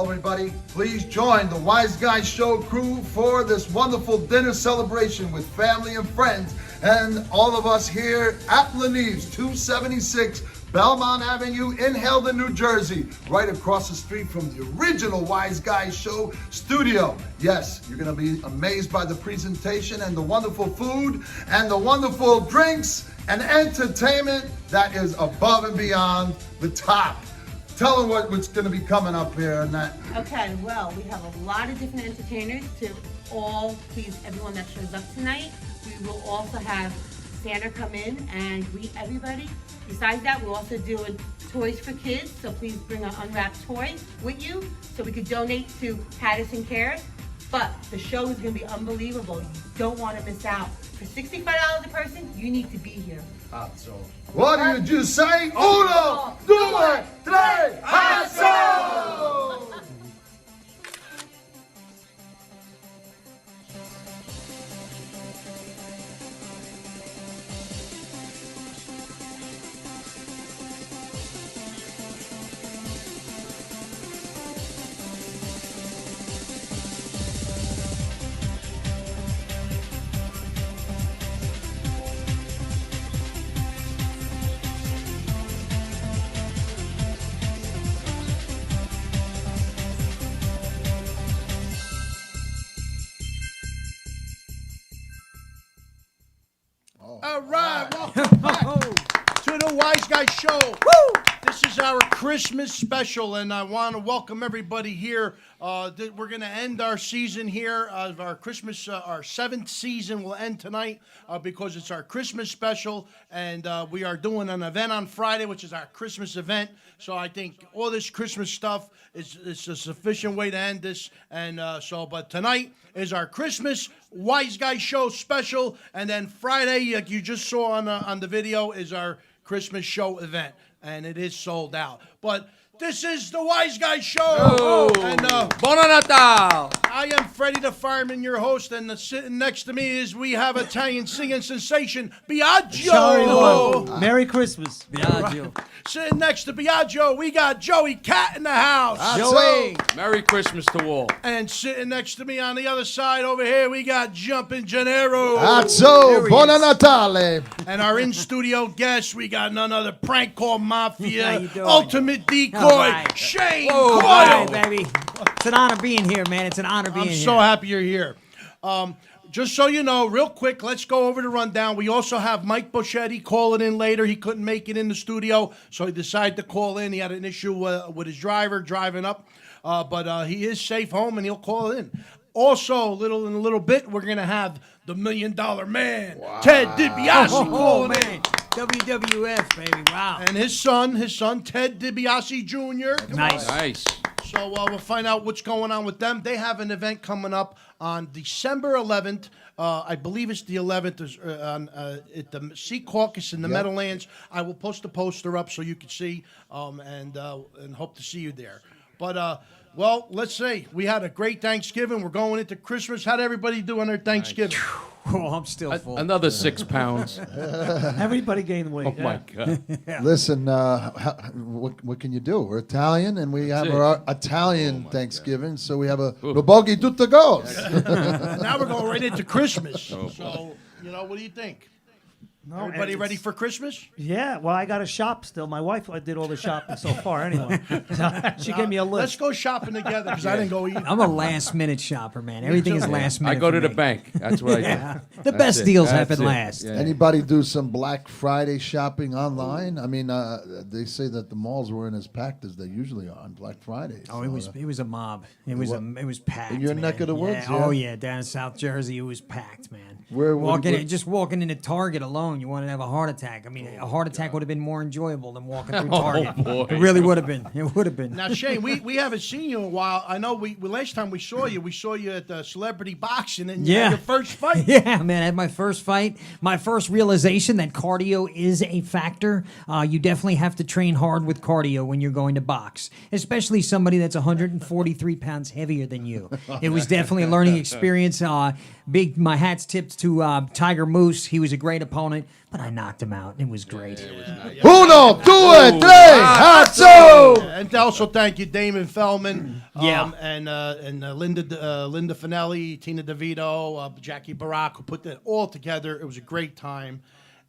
Hello, everybody. Please join the Wiseguyz Show crew for this wonderful dinner celebration with family and friends and all of us here at Leneve's, 276 Belmont Avenue in Haledon, New Jersey, right across the street from the original Wiseguyz Show studio. Yes, you're going to be amazed by the presentation and the wonderful food and the wonderful drinks and entertainment that is above and beyond the top. Tell them what's going to be coming up here, Annette. Okay, well, we have a lot of different entertainers to all please everyone that shows up tonight. We will also have Santa come in and greet everybody. Besides that, we're also doing toys for kids, so please bring an unwrapped toy with you so we could donate to Patterson Cares. But the show is going to be unbelievable. You don't want to miss out. For $65 a person, you need to be here. So, what did you say? Uno, due, tre, hazzo! All right, welcome back to the Wiseguyz Show. Woo! This is our Christmas special, and I want to welcome everybody here. We're going to end our season here. Our Christmas, our 7th season will end tonight because it's our Christmas special, and we are doing an event on Friday, which is our Christmas event. So I think all this Christmas stuff is a sufficient way to end this. And but tonight is our Christmas Wiseguyz Show special, and then Friday, like you just saw on the video, is our Christmas show event, and it is sold out. But this is the Wiseguyz Show. Oh. And Buon Natal! I am Freddie the Fireman, your host, and sitting next to me is we have Italian singing sensation Biagio. Merry Christmas. Biagio. Sitting next to Biagio, we got Joey Cat in the house. Joey. Merry Christmas to all. And sitting next to me on the other side over here, we got Jumpin' Gennaro. Hazzo, buon Natale. And our in-studio guest, we got none other prank call How mafia, you doing? ultimate decoy, All right. Shane Whoa, Coyle. All right, baby. It's an honor being here, man. It's an honor being I'm here. so happy you're here. Just so you know, real quick, let's go over the rundown. We also have Mike Boschetti calling in later. He couldn't make it in the studio, so he decided to call in. He had an issue with his driver driving up, but he is safe home, and he'll call in. Also, in a little bit, we're going to have the $1 Million Man, Ted DiBiase, calling in. WWF, baby. Wow. And his son, Ted DiBiase Jr. Nice. Nice. So we'll find out what's going on with them. They have an event coming up on December 11th. I believe it's the 11th at the Sea Caucus in the Meadowlands. I will post a poster up so you can see and hope to see you there. But, well, let's see. We had a great Thanksgiving. We're going into Christmas. How'd everybody do on their Thanksgiving? Oh, I'm still full. Another 6 pounds. Everybody gained weight. Oh, my God. Listen, what can you do? We're Italian, and we have our Italian Thanksgiving, so we have a Robogi Tutta Goes. And now we're going right into Christmas. Oh, So, what do you think? No, Everybody it's- ready for Christmas? Yeah, well, I got to shop still. My wife did all the shopping so far anyway. She gave me a Let's list. go shopping together because I didn't go either. I'm a last minute shopper, man. Everything is last minute. I go to for the me. bank. That's what I do. Yeah. The That's best it. deals That's happen it. last. Yeah. Anybody do some Black Friday shopping online? I mean, they say that the malls weren't as packed as they usually are on Black Friday. Oh, it was a mob. It was packed. In your man. neck of the woods, Yeah. yeah? Oh yeah, down in South Jersey, it was packed, man. Where- just walking into Target alone, you wanted to have a heart attack. I mean, a heart attack would have been more enjoyable than walking through Target. boy. It really would have been. It would have been. Now, Shane, we haven't seen you in a while. I know we last time we saw you at the celebrity boxing and you had your first fight. Yeah, man, I had my first fight. My first realization that cardio is a factor. You definitely have to train hard with cardio when you're going to box, especially somebody that's 143 pounds heavier than you. It was definitely a learning experience. My hat's tipped to Tiger Moose. He was a great opponent. night, but I knocked him out. It was great. Uno, two, three, Hatsu! And also thank you, Damon Fellman, Yeah. and Linda Finelli, Tina DeVito, Jackie Barak, who put that all together. It was a great time.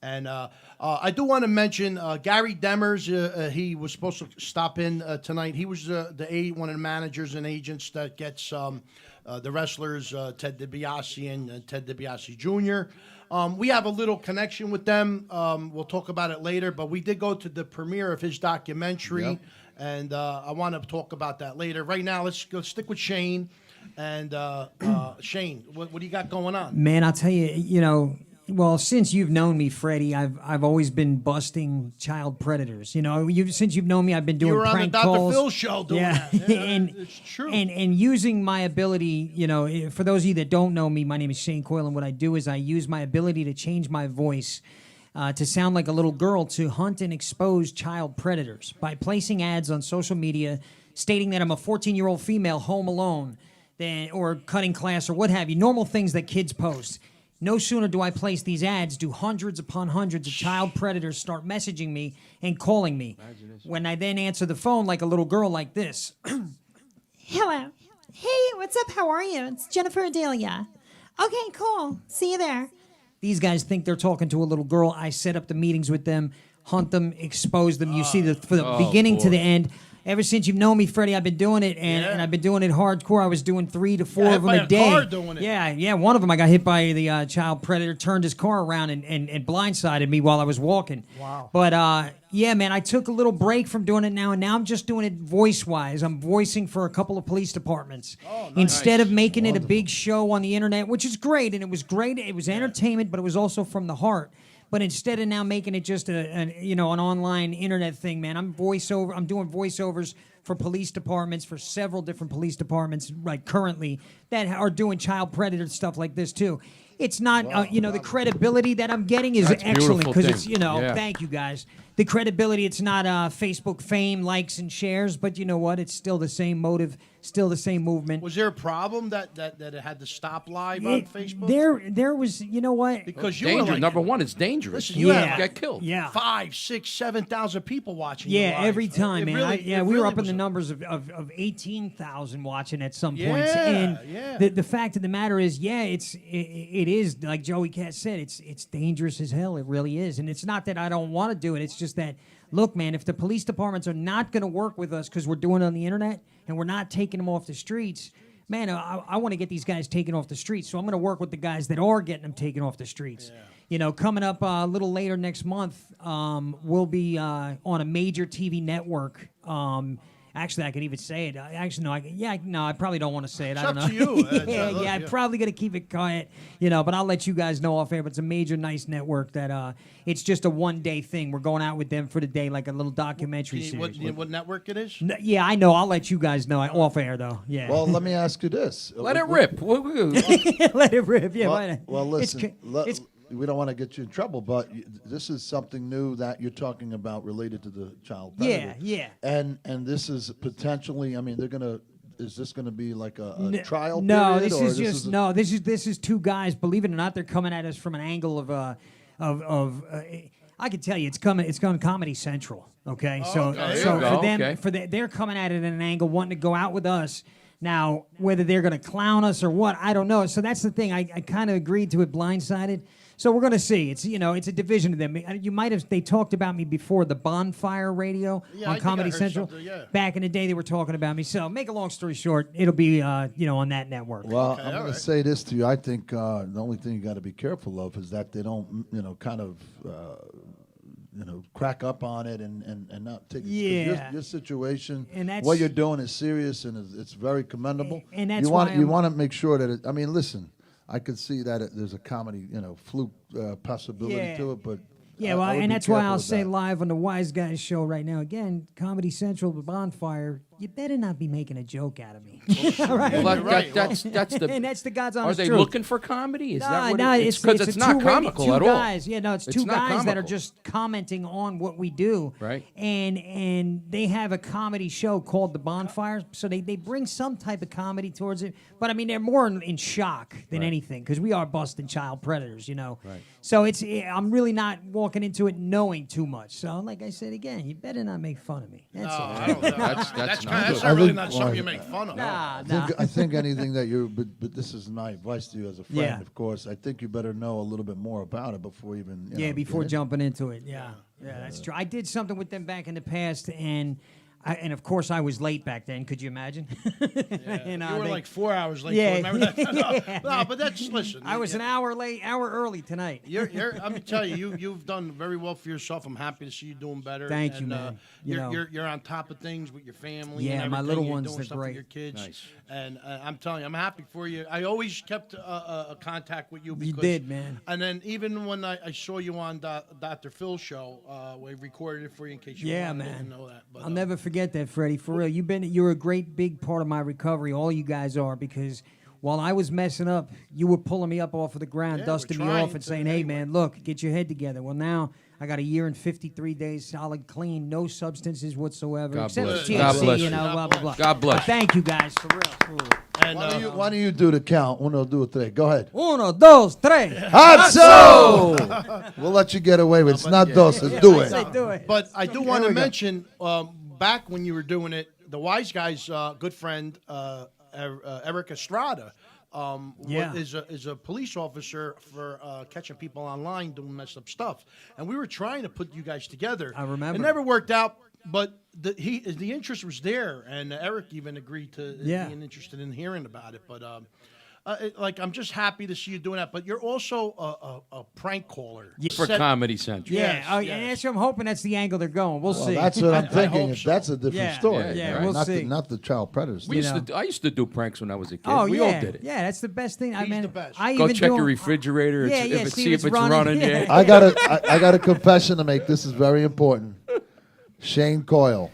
And I do want to mention Gary Demers. He was supposed to stop in tonight. He was one of the managers and agents that gets the wrestlers Ted DiBiase and Ted DiBiase Jr. We have a little connection with them. We'll talk about it later, but we did go to the premiere of his documentary, Yep. and I want to talk about that later. Right now, let's go stick with Shane. And Shane, what do you got going on? Man, I'll tell you, well, since you've known me, Freddie, I've always been busting child predators. Since you've known me, I've been doing You were on the prank Dr. calls. Phil show doing yeah. that. Yeah, and it's true. And using my ability, for those of you that don't know me, my name is Shane Coyle, and what I do is I use my ability to change my voice to sound like a little girl to hunt and expose child predators by placing ads on social media stating that I'm a 14-year-old female home alone, or cutting class, or what have you. Normal things that kids post. No sooner do I place these ads, do hundreds upon hundreds of child predators start messaging me and calling me. When I then answer the phone like a little girl like this. Hello. Hey, what's up? How are you? It's Jennifer Adelia. Okay, cool. See you there. These guys think they're talking to a little girl. I set up the meetings with them, hunt them, expose them. You see, from the beginning to the end. Ever since you've known me, Freddie, I've been doing it, and I've been doing it hardcore. I was doing 3 to 4 of them a day. Car doing it. Yeah. One of them, I got hit by the child predator, turned his car around and blindsided me while I was walking. Wow. But yeah, man, I took a little break from doing it now, and now I'm just doing it voice-wise. I'm voicing for a couple of police departments instead of making it a big show on the internet, which is great, and it was great. It was entertainment, but it was also from the heart. But instead of now making it just an online internet thing, man, I'm doing voiceovers for police departments, for several different police departments, like currently, that are doing child predator stuff like this too. It's not, the credibility that I'm getting is That's a excellent beautiful because it's, thing. Yeah. thank you guys. The credibility, it's not Facebook fame, likes and shares, but you know what? It's still the same motive, still the same movement. Was there a problem that it had to stop live on Facebook? There was, you know what? Because you were Danger. like, Number one, it's dangerous. Listen, you Yeah. had Get killed. Yeah. 5, 6, 7,000 people watching. you Yeah, live. every time, It man. really- it we were really up in was the a- numbers of 18,000 watching at some points. Yeah, And yeah. the fact of the matter is, it is like Joey Cat said. It's dangerous as hell. It really is. And it's not that I don't want to do it. It's just that, look, man, if the police departments are not going to work with us because we're doing it on the internet and we're not taking them off the streets, man, I want to get these guys taken off the streets. So I'm going to work with the guys that are getting them taken off the streets. Coming up a little later next month, we'll be on a major TV network. Actually, I could even say it. I probably don't want to say it. I don't know. up to you. I'm probably going to keep it quiet, but I'll let you guys know off air. But it's a major, nice network that it's just a one-day thing. We're going out with them for the day, like a little documentary series. What network it is? Yeah, I know. I'll let you guys know off air, though. Yeah. Well, let me ask you this. Let it rip. Let it rip. Yeah. why not? Well, listen. It's We don't want to get you in trouble, but this is something new that you're talking about related to the child predator. Yeah. And this is potentially. I mean, they're gonna. Is this going to be like a trial? No, period, this or is just no. This is two guys. Believe it or not, they're coming at us from an angle of I can tell you, it's coming Comedy Central. Okay, so okay. so There you for go, them, okay. they're coming at it at an angle, wanting to go out with us. Now, whether they're going to clown us or what, I don't know. So that's the thing. I kind of agreed to it blindsided. So we're going to see. It's it's a division of them. You might have they talked about me before the Bonfire Radio Yeah, I on think Comedy I heard Central. something, yeah. Back in the day, they were talking about me. So make a long story short, it'll be on that network. Well, Okay, I'm all going right. to say this to you. I think the only thing you got to be careful of is that they don't, kind of, crack up on it and not take it. 'Cause Yeah. Your situation, And that's- what you're doing is serious and it's very commendable. And that's you want why you I'm- want to make sure that it. I mean, listen, I could see that there's a comedy, fluke possibility Yeah. to it, but Yeah, I well, would and be that's why careful I'll with say that. live on the Wiseguyz show right now. Again, Comedy Central, the Bonfire. you better not be making a joke out of me. Well, that's the. And that's the God's Are honest they truth. looking for comedy? Is that what no, it's because it's not two comical at all. Guys. Yeah, no, it's two not guys that are comical. just commenting on what we do. Right. And they have a comedy show called The Bonfire, so they bring some type of comedy towards it. But I mean, they're more in shock than anything because we are busting child predators, you know. Right. So I'm really not walking into it knowing too much. So like I said again, you better not make fun of me. That's all. I don't know. That's not That's good. not really think- not something you make fun of. Nah. I think anything that but this is my advice to you as a friend, Yeah. of course. I think you better know a little bit more about it before you even. Before get jumping into it. Yeah, that's true. I did something with them back in the past, and of course I was late back then. Could you imagine? And, You were like 4 hours late. Yeah. Remember that? Yeah. No, but that's listen. I was an hour early tonight. You're I'm gonna tell you, you've done very well for yourself. I'm happy to see you doing better. Thank you, and, man. You know. You're on top of things with your family. Yeah, and my everything. little You're ones, doing they're stuff great. with your kids. Nice. And I'm telling you, I'm happy for you. I always kept a contact with you. You Because, did, man. And then even when I saw you on Dr. Phil's show, we recorded it for you in case you Yeah, didn't man. know that. But, I'll never forget that, Freddie. For real, you're a great big part of my recovery. All you guys are, because while I was messing up, you were pulling me up off of the ground, Yeah, dusting we're me trying off, and to saying, "Hey, anyway." man, look, get your head together." Well, now I got a year and 53 days solid, clean, no substances whatsoever, God except bless for you. THC, God bless you you. know, blah blah blah. God bless But thank you guys for real. And, Why don't you do the count? Uno, dos, tres. Go ahead. Uno, dos, tres. Hatso! We'll let you get away with it. It's not dos. It's do Say it. do it. But I do want we to go. mention, back when you were doing it, the Wiseguyz good friend, Eric Estrada, Yeah. is a police officer for catching people online doing messed up stuff. And we were trying to put you guys together. I remember. It never worked out, but the interest was there, and Eric even agreed to being interested in hearing about it. But I'm just happy to see you doing that. But you're also a prank caller. For Comedy Central. Yeah, Yes, and yes. that's, I'm hoping that's the angle they're going. We'll Well, see. that's what I'm I thinking. hope so. That's a different Yeah, story. yeah, right? we'll not see. not the child predators. We thing. used to. I used to do pranks when I was a kid. Oh we yeah, all did it. yeah. That's the best thing. I He's mean, the best. I Go even check do your 'em- refrigerator. Yeah, yeah, See if it's running. Yeah. Yeah. I got a confession to make. This is very important. Shane Coyle,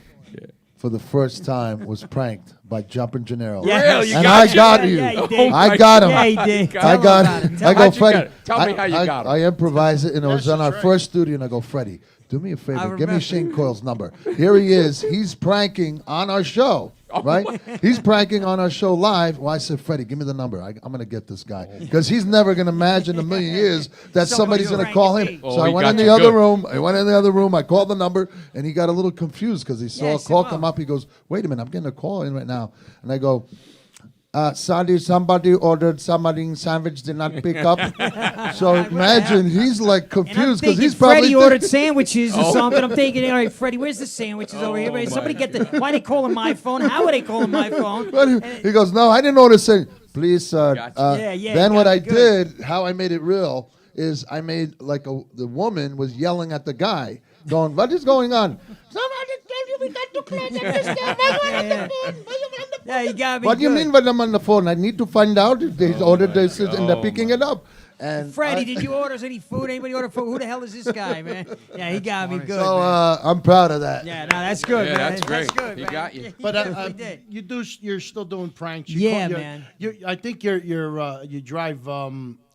for the first time, was pranked by Jumpin' Gennaro. Yeah. Really? You And got I you? got Yeah, you. yeah, he did. I got him. Yeah, he did. I Tell got him about it. it. I go, How'd you Freddie. get it? Tell me how you got him. I improvise it, and it was Yes, on our that's right. first studio, and I go, Freddie, do me a favor. Give remember. me Shane Coyle's number. Here he is. He's pranking on our show, right? He's pranking on our show live. Well, I said, Freddie, give me the number. I'm going to get this guy. Because he's never going to imagine in a million years that Somebody's somebody's going to call pranking him. me. So Oh, I he went got in the you other good. room. I called the number, and he got a little confused because he saw Yeah, I a said, call wow. come up. He goes, wait a minute, I'm getting a call in right now. And I go, Sandy, somebody ordered somebody sandwich did not pick up. So imagine he's like And I'm confused because thinking he's probably Freddie ordered thinking- sandwiches or something. I'm thinking, all right, Freddie, where's the sandwiches over here? my Somebody get the. Why they calling my phone? How are they calling my phone? But he goes, no, I didn't order sandwich. Please, sir. Gotcha. Yeah, Then what got I it, good. did, how I made it real, is I made like the woman was yelling at the guy, going, what is going on? Somebody told you we got to close up this game. Why you on the phone? Why you on the Yeah, you got me. What do you good. mean when I'm on the phone? I need to find out if they ordered this and they're picking it up. And Freddie, I- did you order any food? Anybody order food? Who the hell is this guy, man? Yeah, he got me good. So man. I'm proud of that. Yeah, no, that's good, Yeah, man. that's great. good, He man. got you. But definitely did. you're still doing pranks. Yeah, man. I think you drive.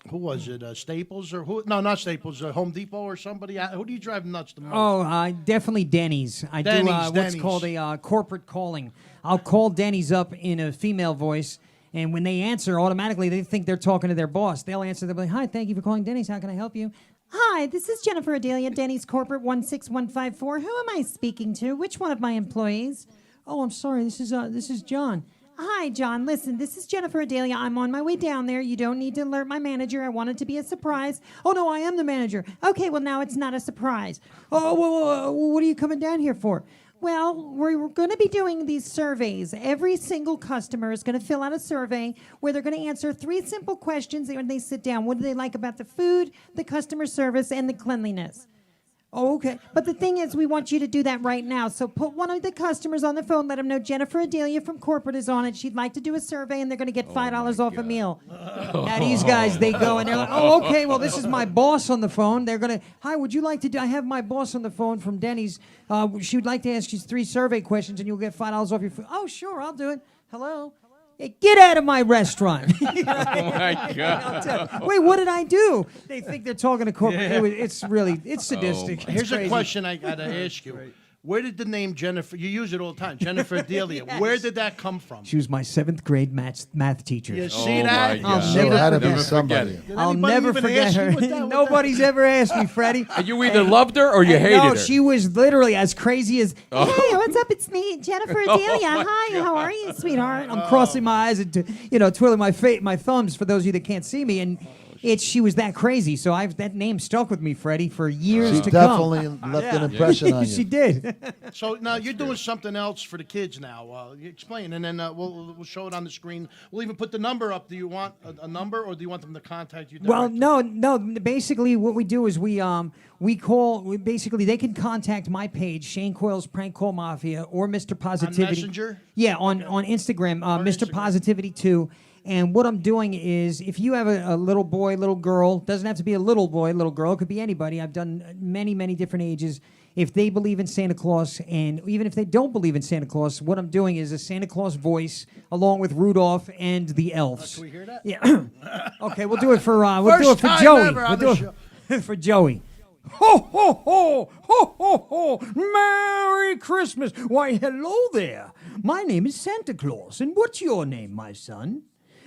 Who was it? Staples or who? No, not Staples. Home Depot or somebody. Who do you drive nuts the most? Oh, definitely Denny's. I do Denny's. what's called a corporate calling. I'll call Denny's up in a female voice, and when they answer, automatically they think they're talking to their boss. They'll answer. They'll be like, "Hi, thank you for calling Denny's. How can I help you?" Hi, this is Jennifer Adelia, Denny's Corporate 16154. Who am I speaking to? Which one of my employees? Oh, I'm sorry. This is John. Hi, John. Listen, this is Jennifer Adelia. I'm on my way down there. You don't need to alert my manager. I want it to be a surprise. Oh no, I am the manager. Okay, well, now it's not a surprise. Oh, well, what are you coming down here for? Well, we're going to be doing these surveys. Every single customer is going to fill out a survey where they're going to answer 3 simple questions when they sit down. What do they like about the food, the customer service, and the cleanliness? Oh, okay. But the thing is, we want you to do that right now. So put one of the customers on the phone. Let them know Jennifer Adelia from corporate is on it. She'd like to do a survey, and they're going to get $5 off a meal. Now these guys, they go and they're like, oh, okay, well, this is my boss on the phone. They're going to, hi, would you like to do, I have my boss on the phone from Denny's. She would like to ask you 3 survey questions, and you'll get $5 off your food. Oh, sure, I'll do it. Hello? Hey, get out of my restaurant. Oh my God. Wait, what did I do? They think they're talking to corporate. It's sadistic. Here's It's a crazy. question I got to ask you. Where did the name Jennifer, you use it all the time, Jennifer Adelia, where did that come from? She was my 7th grade math teacher. You see Oh, that? my God. Never had to Never be forget somebody. it. Did I'll anybody never even forget ask you her. what that- Nobody's ever asked me, Freddie. And you either loved her or you hated No, her. she was literally as crazy as. Hey, what's up? It's me, Jennifer Adelia. my Hi, how are you, sweetheart? I'm crossing my eyes and twirling my thumbs for those of you that can't see me, and she was that crazy. So that name stuck with me, Freddie, for years She to definitely come. left an impression on you. She did. So now you're doing something else for the kids now. You explain, and then we'll show it on the screen. We'll even put the number up. Do you want a number, or do you want them to contact you? Well, directly? no. Basically, what we do is we basically they can contact my page, Shane Coyle's Prank Call Mafia, or Mr. Positivity. Messenger? Yeah, on Instagram, Mr. Instagram. Positivity 2. And what I'm doing is, if you have a little boy, little girl, doesn't have to be a little boy, little girl, it could be anybody. I've done many, many different ages. If they believe in Santa Claus, and even if they don't believe in Santa Claus, what I'm doing is a Santa Claus voice, along with Rudolph and the elves. Can we hear that? Yeah. Okay, we'll do it for First Joey. time ever on We'll the do it for Joey. Ho, ho, ho, ho, ho, ho, Merry Christmas. Why, hello there. My name is Santa Claus, and what's your name, my son?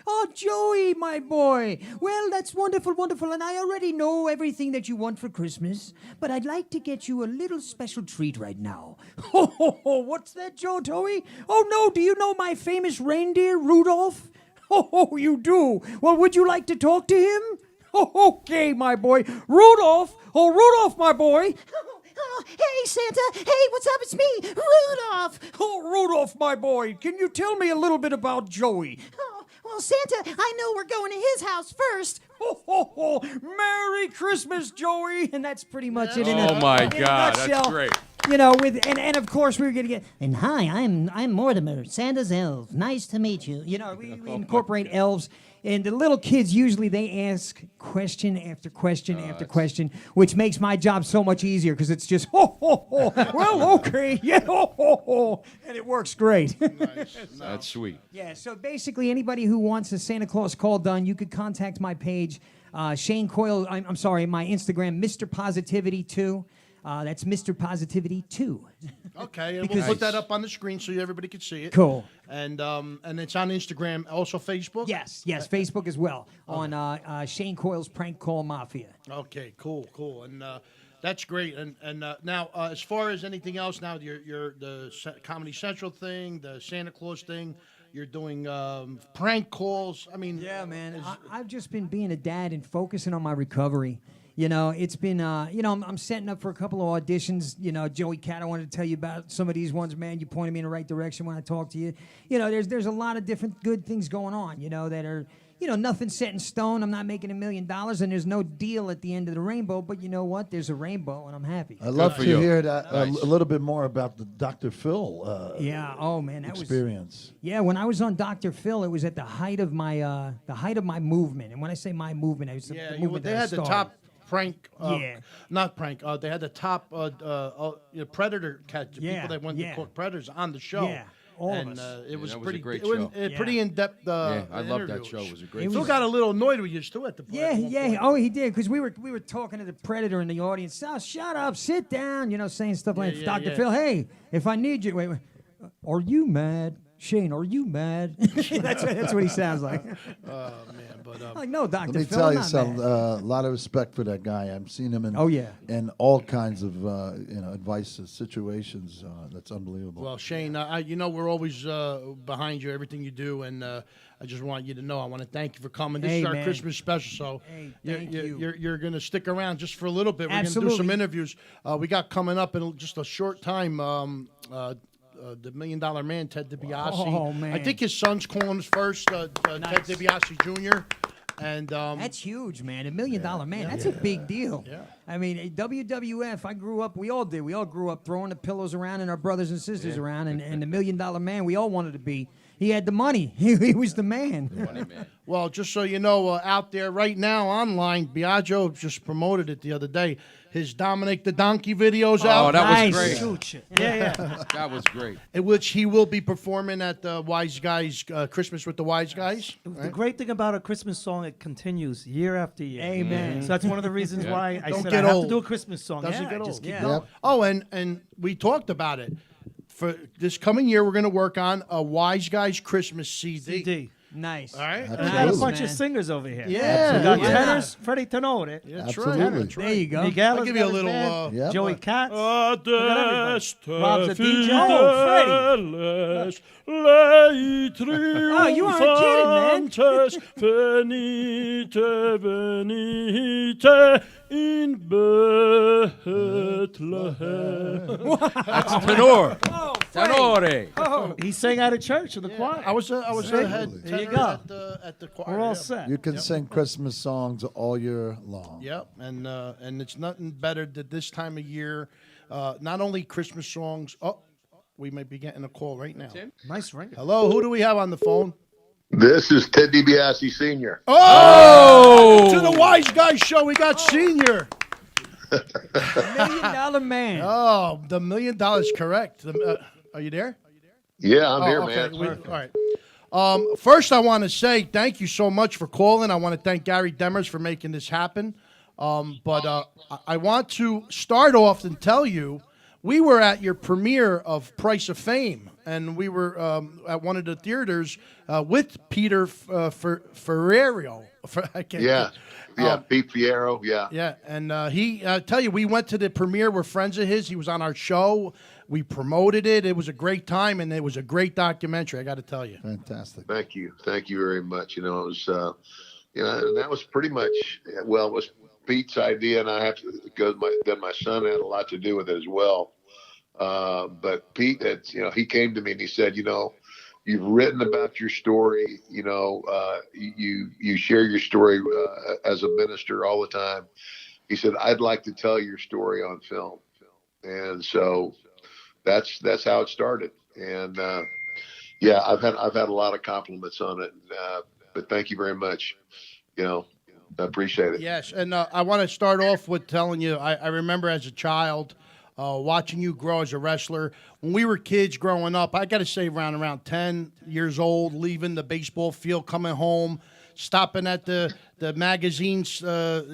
Oh, Joey, my boy. Well, that's wonderful, wonderful, and I already know everything that you want for Christmas, but I'd like to get you a little special treat right now. Ho, ho, ho, what's that, Joey? Oh, no, do you know my famous reindeer, Rudolph? Ho, ho, you do. Well, would you like to talk to him? Oh, okay, my boy. Rudolph. Oh, Rudolph, my boy. Oh, hey, Santa. Hey, what's up? It's me, Rudolph. Oh, Rudolph, my boy. Can you tell me a little bit about Joey? Oh, well, Santa, I know we're going to his house first. Ho, ho, ho. Merry Christmas, Joey. And that's pretty much it. Oh, my in a God, that's nutshell. great. You know, and of course we were gonna get. And hi, I'm Mortimer, Santa's elf. Nice to meet you. You know, we incorporate elves, and the little kids usually they ask question after question after question, which makes my job so much easier because it's just ho ho ho. Well, okay, yeah, ho ho ho, and it works great. That's sweet. Yeah. So basically, anybody who wants a Santa Claus call done, you could contact my page, Shane Coyle. I'm sorry, my Instagram, Mr. Positivity 2. That's Mr. Positivity 2. Okay, and we'll put that up on the screen so everybody can see it. Cool. And it's on Instagram, also Facebook? Yes, Facebook as well, on Shane Coyle's Prank Call Mafia. Okay, cool. And that's great. And now, as far as anything else, now the Comedy Central thing, the Santa Claus thing, you're doing prank calls. I mean, Yeah, man. I've just been being a dad and focusing on my recovery. You know, it's been, I'm setting up for a couple of auditions. You know, Joey Cat, I wanted to tell you about some of these ones, man. You pointed me in the right direction when I talked to you. You know, there's a lot of different good things going on, you know, that are, you know, nothing set in stone. I'm not making $1 million, and there's no deal at the end of the rainbow. But you know what? There's a rainbow, and I'm happy. I'd love for to you. hear that Nice. a little bit more about the Dr. Phil Yeah. Oh man, that was. experience. Yeah, when I was on Dr. Phil, it was at the height of my movement. And when I say my movement, it was the movement they that I had the started. top prank, Yeah. not prank. They had the top predator catch, the Yeah, people that went yeah. to court predators on the show. Yeah, all of and us. it was that was a pretty great it was show. pretty in depth. Yeah, I loved that interview. show. It was a great Phil show. got a little annoyed with you too at the point. Yeah, at one yeah. point. Oh, he did because we were talking to the predator in the audience. Oh, shut up, sit down. You know, saying stuff like, yeah, Dr. yeah. Phil, hey, if I need you, wait, are you mad? Shane, are you mad? that's what he sounds like. Man, but I'm like, no, Dr. Let me Phil, tell I'm you not something. mad. A lot of respect for that guy. I've seen him in Oh, yeah. in all kinds of advice situations. That's unbelievable. well, Shane, we're always behind you, everything you do, and I just want you to know I want to thank you for coming. This Hey, is our man. Christmas special, so Hey, you're, thank you're, you. you're you're gonna stick around just for a little bit. We're gonna do some Absolutely. interviews. We got coming up in just a short time. The $1 Million Man, Ted DiBiase. Oh, man. I think his son's calling us first, Nice. Ted DiBiase Jr. And That's huge, man. $1 million man. That's a big deal. Yeah. I mean, WWF, I grew up, we all did. We all grew up throwing the pillows around and our brothers and sisters around. And the $1 million man we all wanted to be. He had the money. He was the man. Money man. Well, just so you know, out there right now online, Biagio just promoted it the other day. His Dominic the Donkey videos out. Oh, that Nice. was great. Shoot. Yeah. That was great. In which he will be performing at the Wiseguyz Christmas with the Wiseguyz. The great thing about a Christmas song, it continues year after year. Amen. So that's one of the reasons why I Don't said get I have old. to do a Christmas song. Doesn't yeah, get old. just keep Yeah. going. Yep. Oh, and we talked about it. For this coming year, we're going to work on a Wiseguyz Christmas CD. CD. Nice. All right? And we got a Absolutely. bunch Man. of singers over here. Yeah. We got Yeah. tenors, Freddie Tenore, Yeah, that's Absolutely. right. There you go. Miguel I'll give you a little. Yep. Joey Katz. Rob's Rob's a DJ. Oh, Oh, you aren't kidding, man. Venite, venite in Bethlehem. That's tenor. Tenore. He sang out of church in the choir. I was a head There you tenor go. at the choir. We're all yeah. set. You can sing Christmas songs all year long. Yep, and it's nothing better than this time of year. Not only Christmas songs. Oh, we might be getting a call right now. Nice ring. Hello, who do we have on the phone? This is Ted DiBiase Sr. Oh, to the Wiseguyz show. We got Senior. $1 million man. Oh, the $1 million, correct. Are you there? Yeah, I'm here, okay. man. All right. First, I want to say thank you so much for calling. I want to thank Gary Demers for making this happen. But I want to start off and tell you, we were at your premiere of Price of Fame, and we were at one of the theaters with Peter Ferrero. Yeah, Pete Fierro, yeah. Yeah, and he, tell you, we went to the premiere. We're friends of his. He was on our show. We promoted it. It was a great time, and it was a great documentary, I got to tell you. Fantastic. Thank you very much. You know, it was, and that was pretty much, well, it was Pete's idea, and I have to, because my son had a lot to do with it as well. But Pete had, he came to me and he said, you've written about your story, you share your story as a minister all the time. He said, I'd like to tell your story on film. And so that's how it started. And I've had a lot of compliments on it. But thank you very much. I appreciate it. Yes, and I want to start off with telling you, I remember as a child watching you grow as a wrestler. When we were kids growing up, I got to say around 10 years old, leaving the baseball field, coming home, stopping at the magazine store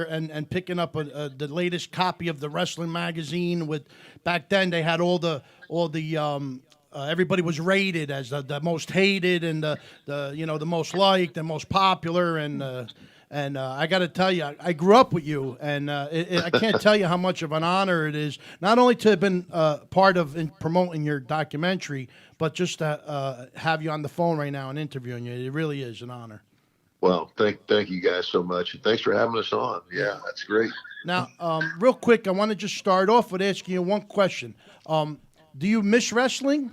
and picking up the latest copy of the wrestling magazine. With back then they had all the everybody was rated as the most hated and the most liked and most popular, and I got to tell you, I grew up with you, and I can't tell you how much of an honor it is, not only to have been part of promoting your documentary, but just to have you on the phone right now and interviewing you. It really is an honor. Well, thank you guys so much, and thanks for having us on. Yeah, that's great. Now, real quick, I want to just start off with asking you one question. Do you miss wrestling?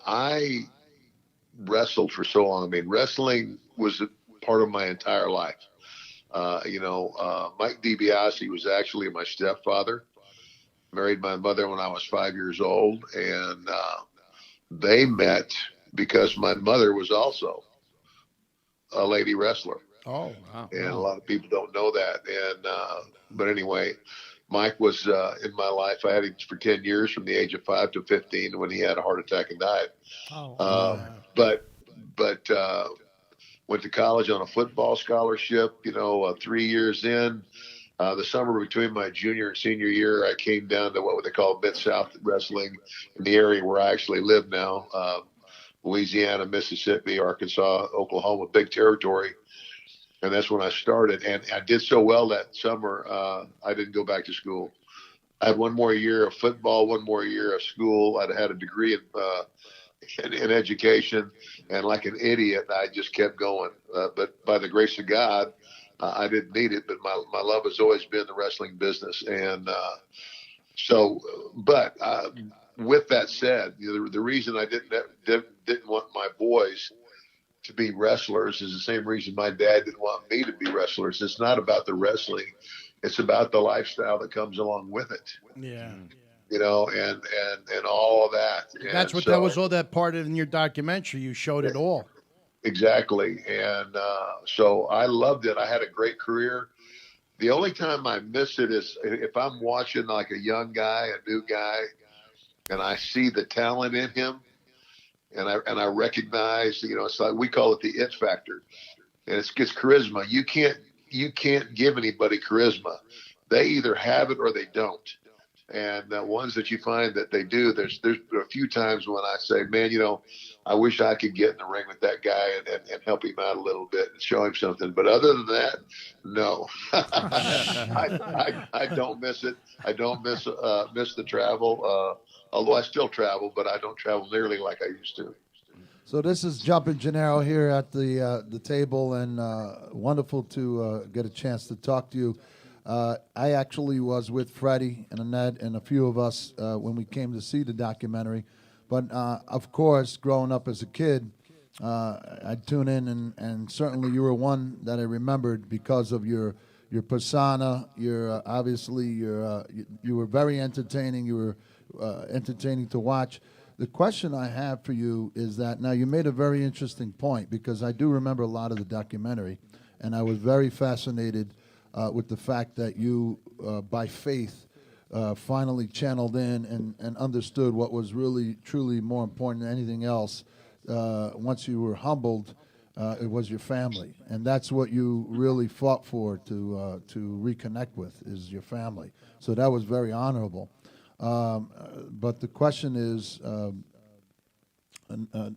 I wrestled for so long. I mean, wrestling was a part of my entire life. Mike DiBiase was actually my stepfather. Married my mother when I was 5 years old, and they met because my mother was also a lady wrestler. Oh, wow. And a lot of people don't know that. And but anyway, Mike was in my life. I had him for 10 years, from the age of 5 to 15, when he had a heart attack and died. But went to college on a football scholarship. 3 years in, the summer between my junior and senior year, I came down to what they call Mid-South Wrestling in the area where I actually live now. Louisiana, Mississippi, Arkansas, Oklahoma, big territory. And that's when I started. And I did so well that summer, I didn't go back to school. I had one more year of football, one more year of school. I'd had a degree in education. And like an idiot, I just kept going. But by the grace of God, I didn't need it. But my love has always been the wrestling business. And but with that said, the reason I didn't want my boys to be wrestlers is the same reason my dad didn't want me to be wrestlers. It's not about the wrestling. It's about the lifestyle that comes along with it. Yeah. You know, and all of that. That's And what so, that was all that part in your documentary. You showed it all. Exactly. And so I loved it. I had a great career. The only time I miss it is if I'm watching like a young guy, a new guy, and I see the talent in him, and I recognize, you know, it's like we call it the it factor, and it's charisma. You can't give anybody charisma. They either have it or they don't. And the ones that you find that they do, there's a few times when I say, man, you know, I wish I could get in the ring with that guy and help him out a little bit and show him something. But other than that, no, I don't miss it. I don't miss the travel. Although I still travel, but I don't travel nearly like I used to. So this is Jumpin' Gennaro here at the table, and wonderful to get a chance to talk to you. I actually was with Freddie and Annette and a few of us when we came to see the documentary. But, of course, growing up as a kid, I'd tune in, and certainly you were one that I remembered because of your persona. Obviously, you were very entertaining. You were entertaining to watch. The question I have for you is that now you made a very interesting point, because I do remember a lot of the documentary, and I was very fascinated with the fact that you, by faith, finally channeled in and understood what was really, truly more important than anything else. Once you were humbled, it was your family. And that's what you really fought for to reconnect with, is your family. So that was very honorable. But the question is,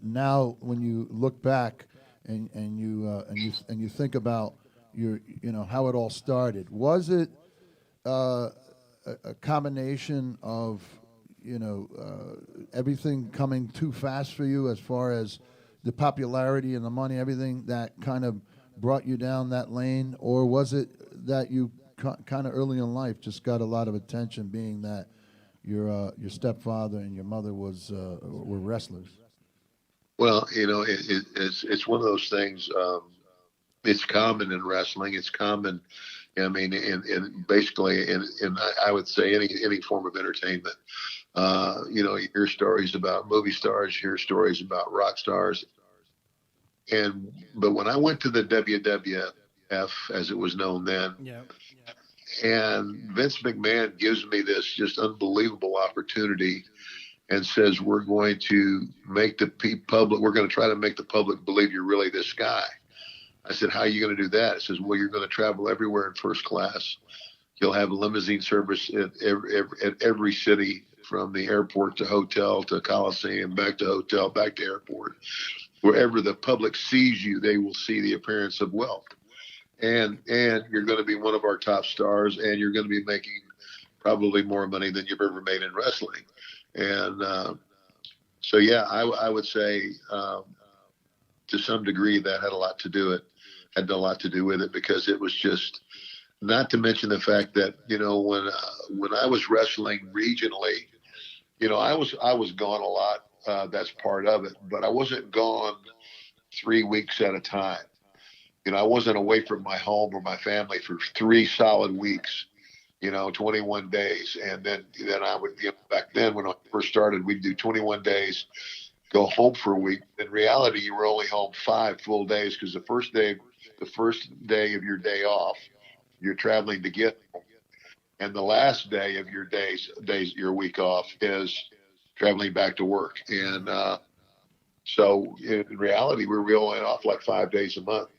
now when you look back and you think about how it all started, was it a combination of everything coming too fast for you as far as the popularity and the money, everything that kind of brought you down that lane, or was it that you kind of early in life just got a lot of attention, being that your stepfather and your mother were wrestlers? Well, it's one of those things. It's common in wrestling. It's common, I mean, in basically in I would say any form of entertainment. You hear stories about movie stars, you hear stories about rock stars, but when I went to the WWF, as it was known then, and Vince McMahon gives me this just unbelievable opportunity and says, we're going to make the public, we're going to try to make the public believe you're really this guy. I said, how are you going to do that? He says, well, you're going to travel everywhere in first class. You'll have limousine service at every city, from the airport to hotel to Coliseum, back to hotel, back to airport. Wherever the public sees you, they will see the appearance of wealth. And you're going to be one of our top stars, and you're going to be making probably more money than you've ever made in wrestling. And so, yeah, I would say to some degree that had a lot to do with it, because it was just, not to mention the fact that, when I was wrestling regionally, I was gone a lot. That's part of it, but I wasn't gone 3 weeks at a time. I wasn't away from my home or my family for 3 solid weeks, 21 days. And then I would, back then when I first started, we'd do 21 days, go home for a week. In reality, you were only home 5 full days, because the first day of your day off, you're traveling to get home. And the last day of your your week off is traveling back to work. And so in reality, we were only off like 5 days a month.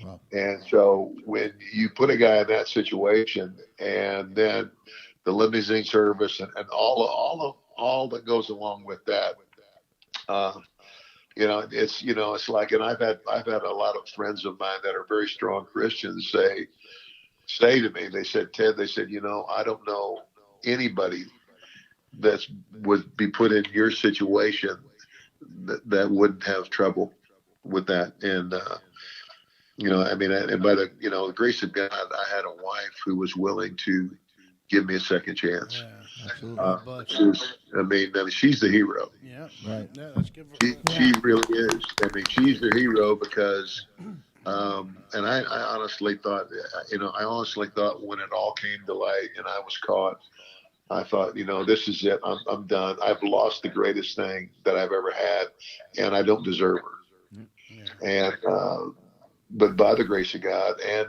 Wow. And so when you put a guy in that situation, and then the limousine service and all that goes along with that, it's like, and I've had a lot of friends of mine that are very strong Christians say to me, they said, Ted, I don't know anybody that would be put in your situation that wouldn't have trouble with that. And, and by the grace of God, I had a wife who was willing to give me a second chance. Yeah, Absolutely. I mean, she's the hero. yeah, Right. yeah. Let's give her. She really is. I mean, she's the hero because, and I honestly thought, I honestly thought when it all came to light and I was caught, I thought, this is it. I'm done. I've lost the greatest thing that I've ever had, and I don't deserve her. Yeah. And but by the grace of God and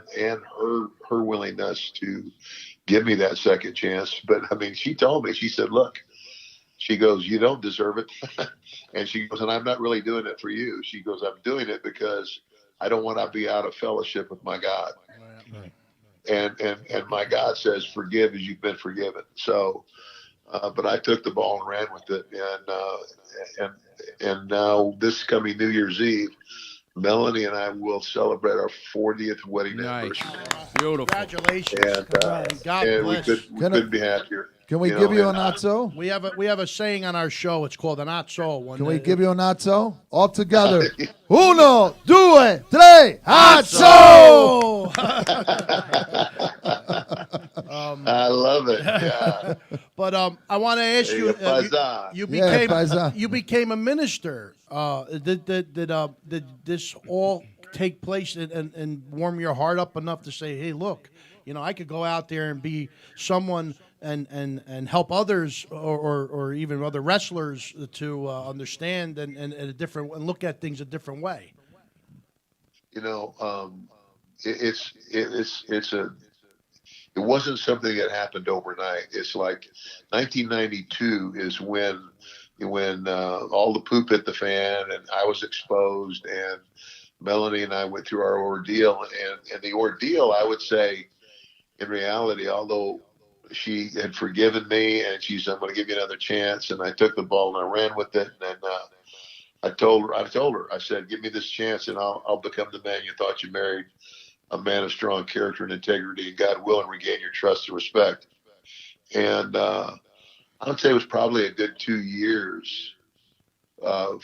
her willingness to give me that second chance. But I mean, she told me, she said, look, she goes, you don't deserve it. And she goes, and I'm not really doing it for you. She goes, I'm doing it because I don't want to be out of fellowship with my God. Right. And my God says, forgive as you've been forgiven. So, but I took the ball and ran with it. And now this coming New Year's Eve, Melanie and I will celebrate our 40th wedding Nice. anniversary. Beautiful. Congratulations. And, God and bless. we couldn't be happier. Can we give you a and not so? We have a saying on our show. It's called a not so. Can we give you a not so? All together. Uno, due, tre, hot so! I love it. Yeah. But I want to ask you. Paisa. You became a minister. Did this all take place and warm your heart up enough to say, hey, look, I could go out there and be someone and help others or even other wrestlers to understand and a different and look at things a different way. It wasn't something that happened overnight. It's like 1992 is when all the poop hit the fan and I was exposed, and Melanie and I went through our ordeal, and the ordeal, I would say, in reality, although she had forgiven me and she said, I'm going to give you another chance, and I took the ball and I ran with it, and I told her, I said, give me this chance and I'll become the man you thought you married, a man of strong character and integrity, and God will, and regain your trust and respect. And I would say it was probably a good 2 years I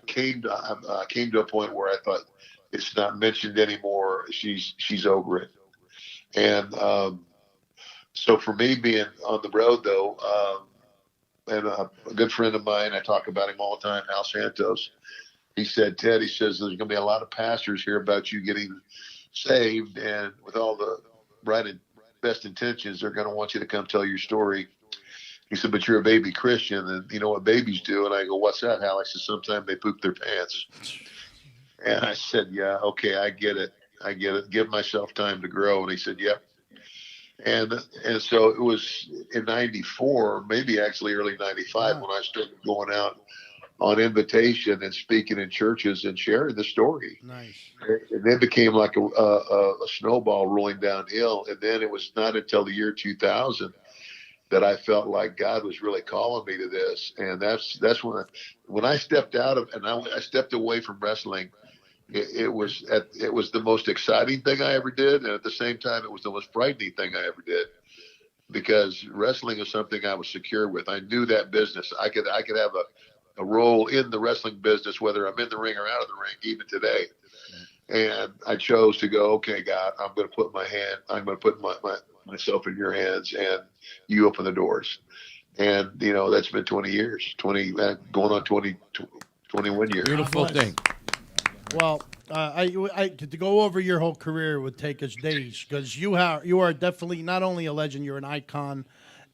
came to a point where I thought, it's not mentioned anymore. She's over it. And so for me being on the road, though, and a good friend of mine, I talk about him all the time, Al Santos, he said, Ted, he says, there's going to be a lot of pastors here about you getting saved, and with all the right and best intentions, they're going to want you to come tell your story. He said, but you're a baby Christian, and you know what babies do? And I go, what's that, Hal? I said, sometimes they poop their pants. And I said, yeah, okay, I get it. Give myself time to grow. And he said, yep. And so it was in 94, maybe actually early 95, when I started going out on invitation and speaking in churches and sharing the story. Nice. And then became like a snowball rolling downhill. And then it was not until the year 2000 that I felt like God was really calling me to this. And that's when I stepped out of, and I stepped away from wrestling. It was the most exciting thing I ever did, and at the same time, it was the most frightening thing I ever did, because wrestling is something I was secure with. I knew that business. I could have a role in the wrestling business, whether I'm in the ring or out of the ring, even today. And I chose to go, okay, God, I'm going to put myself in your hands, and you open the doors. And that's been 20 years, going on 21 years. Beautiful thing. Well, I to go over your whole career would take us days, because you are definitely not only a legend, you're an icon.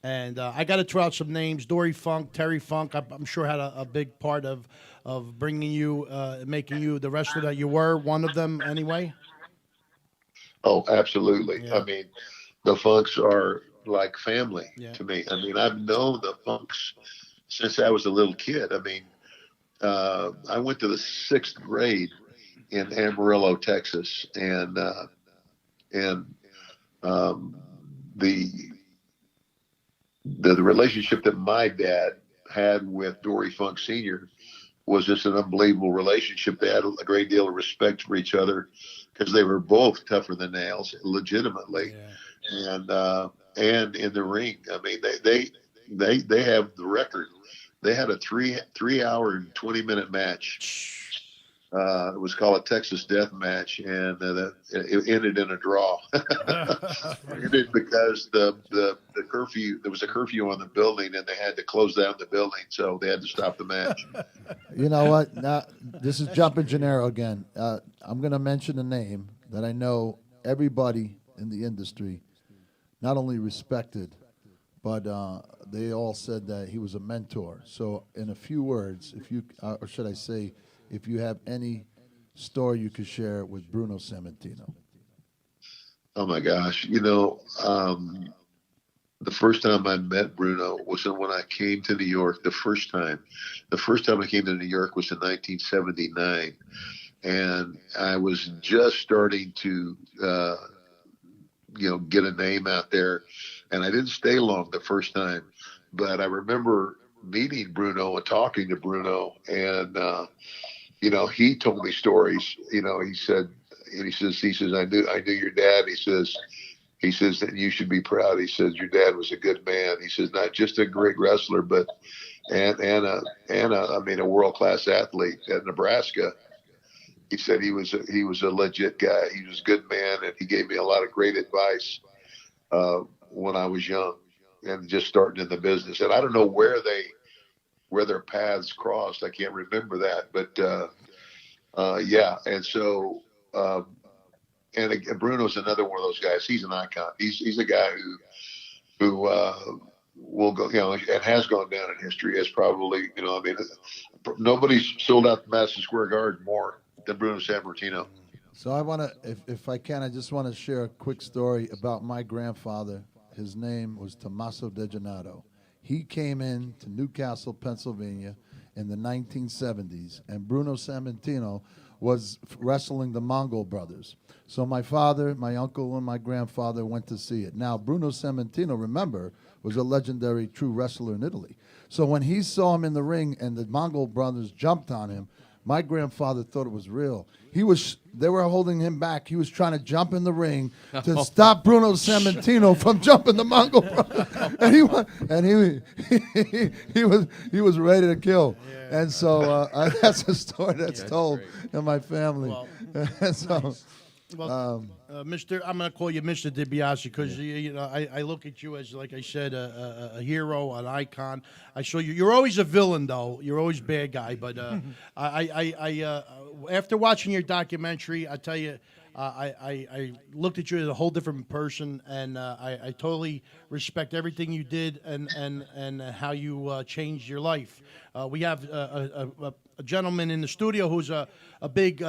And I got to throw out some names: Dory Funk, Terry Funk. I'm sure had a big part of bringing you, making you the wrestler that you were. One of them, anyway. Oh, absolutely. Yeah. I mean, the Funks are like family to me. I mean, I've known the Funks since I was a little kid. I mean, I went to the 6th grade in Amarillo, Texas, and the relationship that my dad had with Dory Funk Sr. was just an unbelievable relationship. They had a great deal of respect for each other, because they were both tougher than nails, legitimately, and in the ring. I mean, they have the record. They had a 3 hour and 20-minute match It was called a Texas Death Match, and it ended in a draw. It ended because the curfew. There was a curfew on the building, and they had to close down the building, so they had to stop the match. You know what? Now, this is Jumpin' Gennaro again. I'm going to mention a name that I know everybody in the industry not only respected, but they all said that he was a mentor. So, in a few words, if you, or should I say, if you have any story you could share with Bruno Cementino. Oh my gosh! The first time I met Bruno was when I came to New York. The first time I came to New York was in 1979, and I was just starting to, get a name out there. And I didn't stay long the first time, but I remember meeting Bruno and talking to Bruno, and he told me stories. He says, I knew your dad. He says that you should be proud. He says your dad was a good man. He says not just a great wrestler, but a world-class athlete at Nebraska. He said he was a legit guy. He was a good man, and he gave me a lot of great advice when I was young and just starting in the business. And I don't know where their paths crossed. I can't remember that, but yeah. And so, and Bruno's another one of those guys. He's an icon. He's a guy who will go, and has gone down in history as probably, nobody's sold out the Madison Square Garden more than Bruno Sammartino. So I want to, if I can, I just want to share a quick story about my grandfather. His name was Tommaso De Gennaro. He came in to Newcastle, Pennsylvania in the 1970s, and Bruno Cementino was wrestling the Mongol brothers. So my father, my uncle, and my grandfather went to see it. Now, Bruno Cementino, remember, was a legendary true wrestler in Italy. So when he saw him in the ring and the Mongol brothers jumped on him, my grandfather thought it was real. They were holding him back. He was trying to jump in the ring to stop Bruno Cementino from jumping the Mongol brother. And he was ready to kill. Yeah, and so that's a story that's told in my family. Well, and so, Mr. I'm going to call you Mr. DiBiase because I look at you as, like I said, a hero, an icon. I show you. You're always a villain, though. You're always a bad guy. But after watching your documentary, I tell you, I looked at you as a whole different person, and I totally respect everything you did and how you changed your life. We have a gentleman in the studio who's a big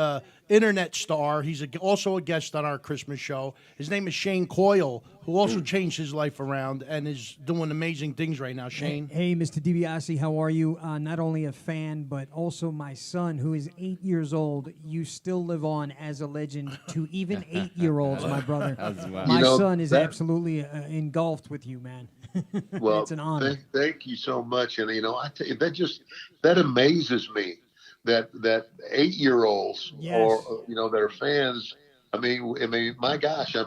internet star. He's also a guest on our Christmas show. His name is Shane Coyle, who also changed his life around and is doing amazing things right now. Shane. Hey, Mr. DiBiase, how are you? Not only a fan, but also my son, who is 8 years old. You still live on as a legend to even 8-year-olds, my brother. My son is absolutely engulfed with you, man. Well, it's an honor. Thank you so much. And I tell you, that amazes me that 8-year-olds or that are fans. I mean, my gosh. I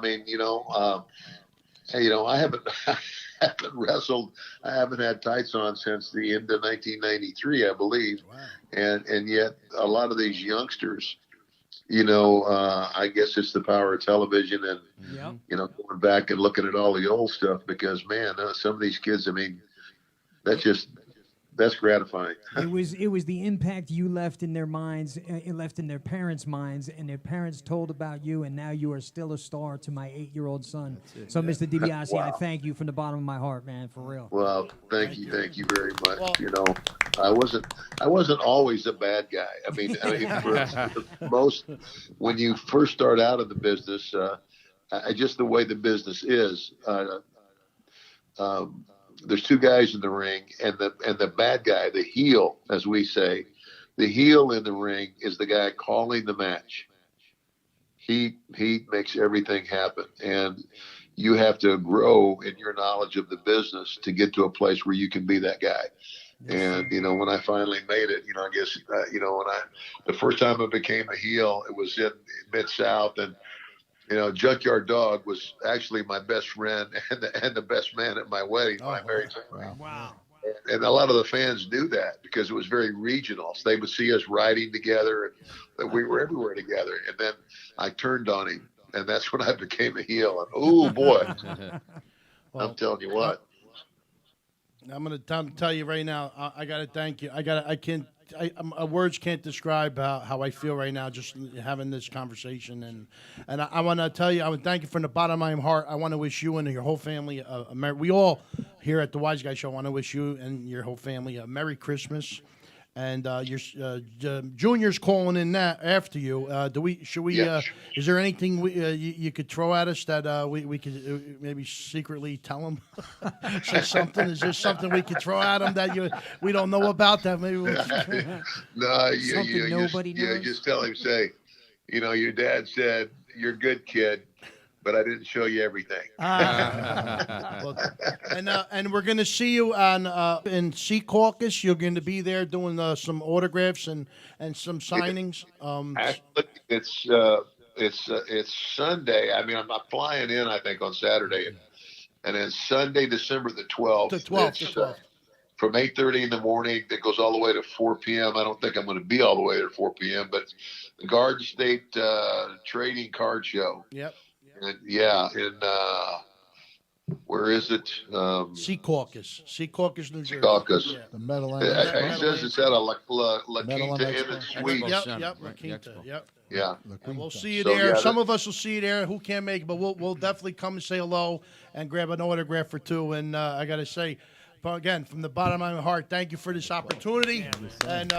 haven't wrestled. I haven't had tights on since the end of 1993, I believe. Wow. And yet a lot of these youngsters, I guess it's the power of television and, going back and looking at all the old stuff because, man, some of these kids, that's gratifying. It was the impact you left in their minds, it left in their parents' minds, and their parents told about you, and now you are still a star to my 8-year-old son. So, Mr. DiBiase, wow. I thank you from the bottom of my heart, man, for real. Well, thank you very much. Well, I wasn't always a bad guy. For most, when you first start out in the business, just the way the business is. There's two guys in the ring, and the bad guy, the heel, as we say, the heel in the ring is the guy calling the match. He makes everything happen, and you have to grow in your knowledge of the business to get to a place where you can be that guy. And when I finally made it, I guess the first time I became a heel, it was in Mid-South, and Junkyard Dog was actually my best friend and the best man at my wedding when I married him. Wow. And a lot of the fans knew that because it was very regional. So they would see us riding together, and that we were everywhere together. And then I turned on him, and that's when I became a heel. And oh boy, I'm telling you what. I'm going to tell you right now. I got to thank you. Words can't describe how I feel right now just having this conversation. And I want to tell you, I would thank you from the bottom of my heart. I want to wish you and your whole family, we all here at the Wiseguyz Show want to wish you and your whole family a Merry Christmas. And your Junior's calling in that after you. Yeah. Is there anything you could throw at us that we could maybe secretly tell him? Say something. Is there something we could throw at him that we don't know about that maybe? No, nobody knows. just tell him, say, your dad said you're a good kid, but I didn't show you everything. And we're going to see you in Sea Caucus. You're going to be there doing some autographs and some signings. Actually, it's Sunday. I mean, I'm not flying in, I think, on Saturday. And then Sunday, December the 12th. The 12th. From 8:30 in the morning, it goes all the way to 4 p.m. I don't think I'm going to be all the way there at 4 p.m., but the Garden State Trading Card Show. Yep. And where is it? Sea Caucus, New Jersey. Caucus. Yeah. The Meadowland. It says it's at a La Quinta Inn and Suites. Yep, La Quinta. Yep. Yeah. And we'll see you So, there. yeah, Some of us will see you there. Who can't make it, but we'll definitely come and say hello and grab an autograph or two. And I got to say, again, from the bottom of my heart, thank you for this opportunity. And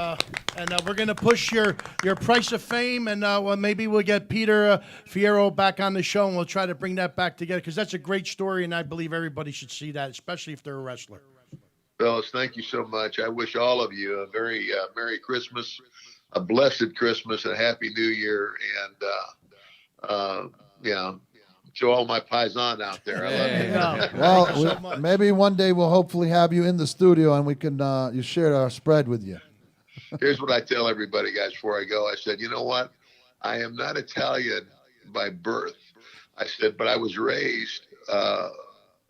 we're going to push your price of fame, and maybe we'll get Peter Fierro back on the show, and we'll try to bring that back together because that's a great story, and I believe everybody should see that, especially if they're a wrestler. Fellas, thank you so much. I wish all of you a very Merry Christmas, a blessed Christmas, and a Happy New Year. And, to all my paisan out there, I love you. Well, maybe one day we'll hopefully have you in the studio and we can you share our spread with you. Here's what I tell everybody, guys, before I go. I said, you know what? I am not Italian by birth. I said, but I was raised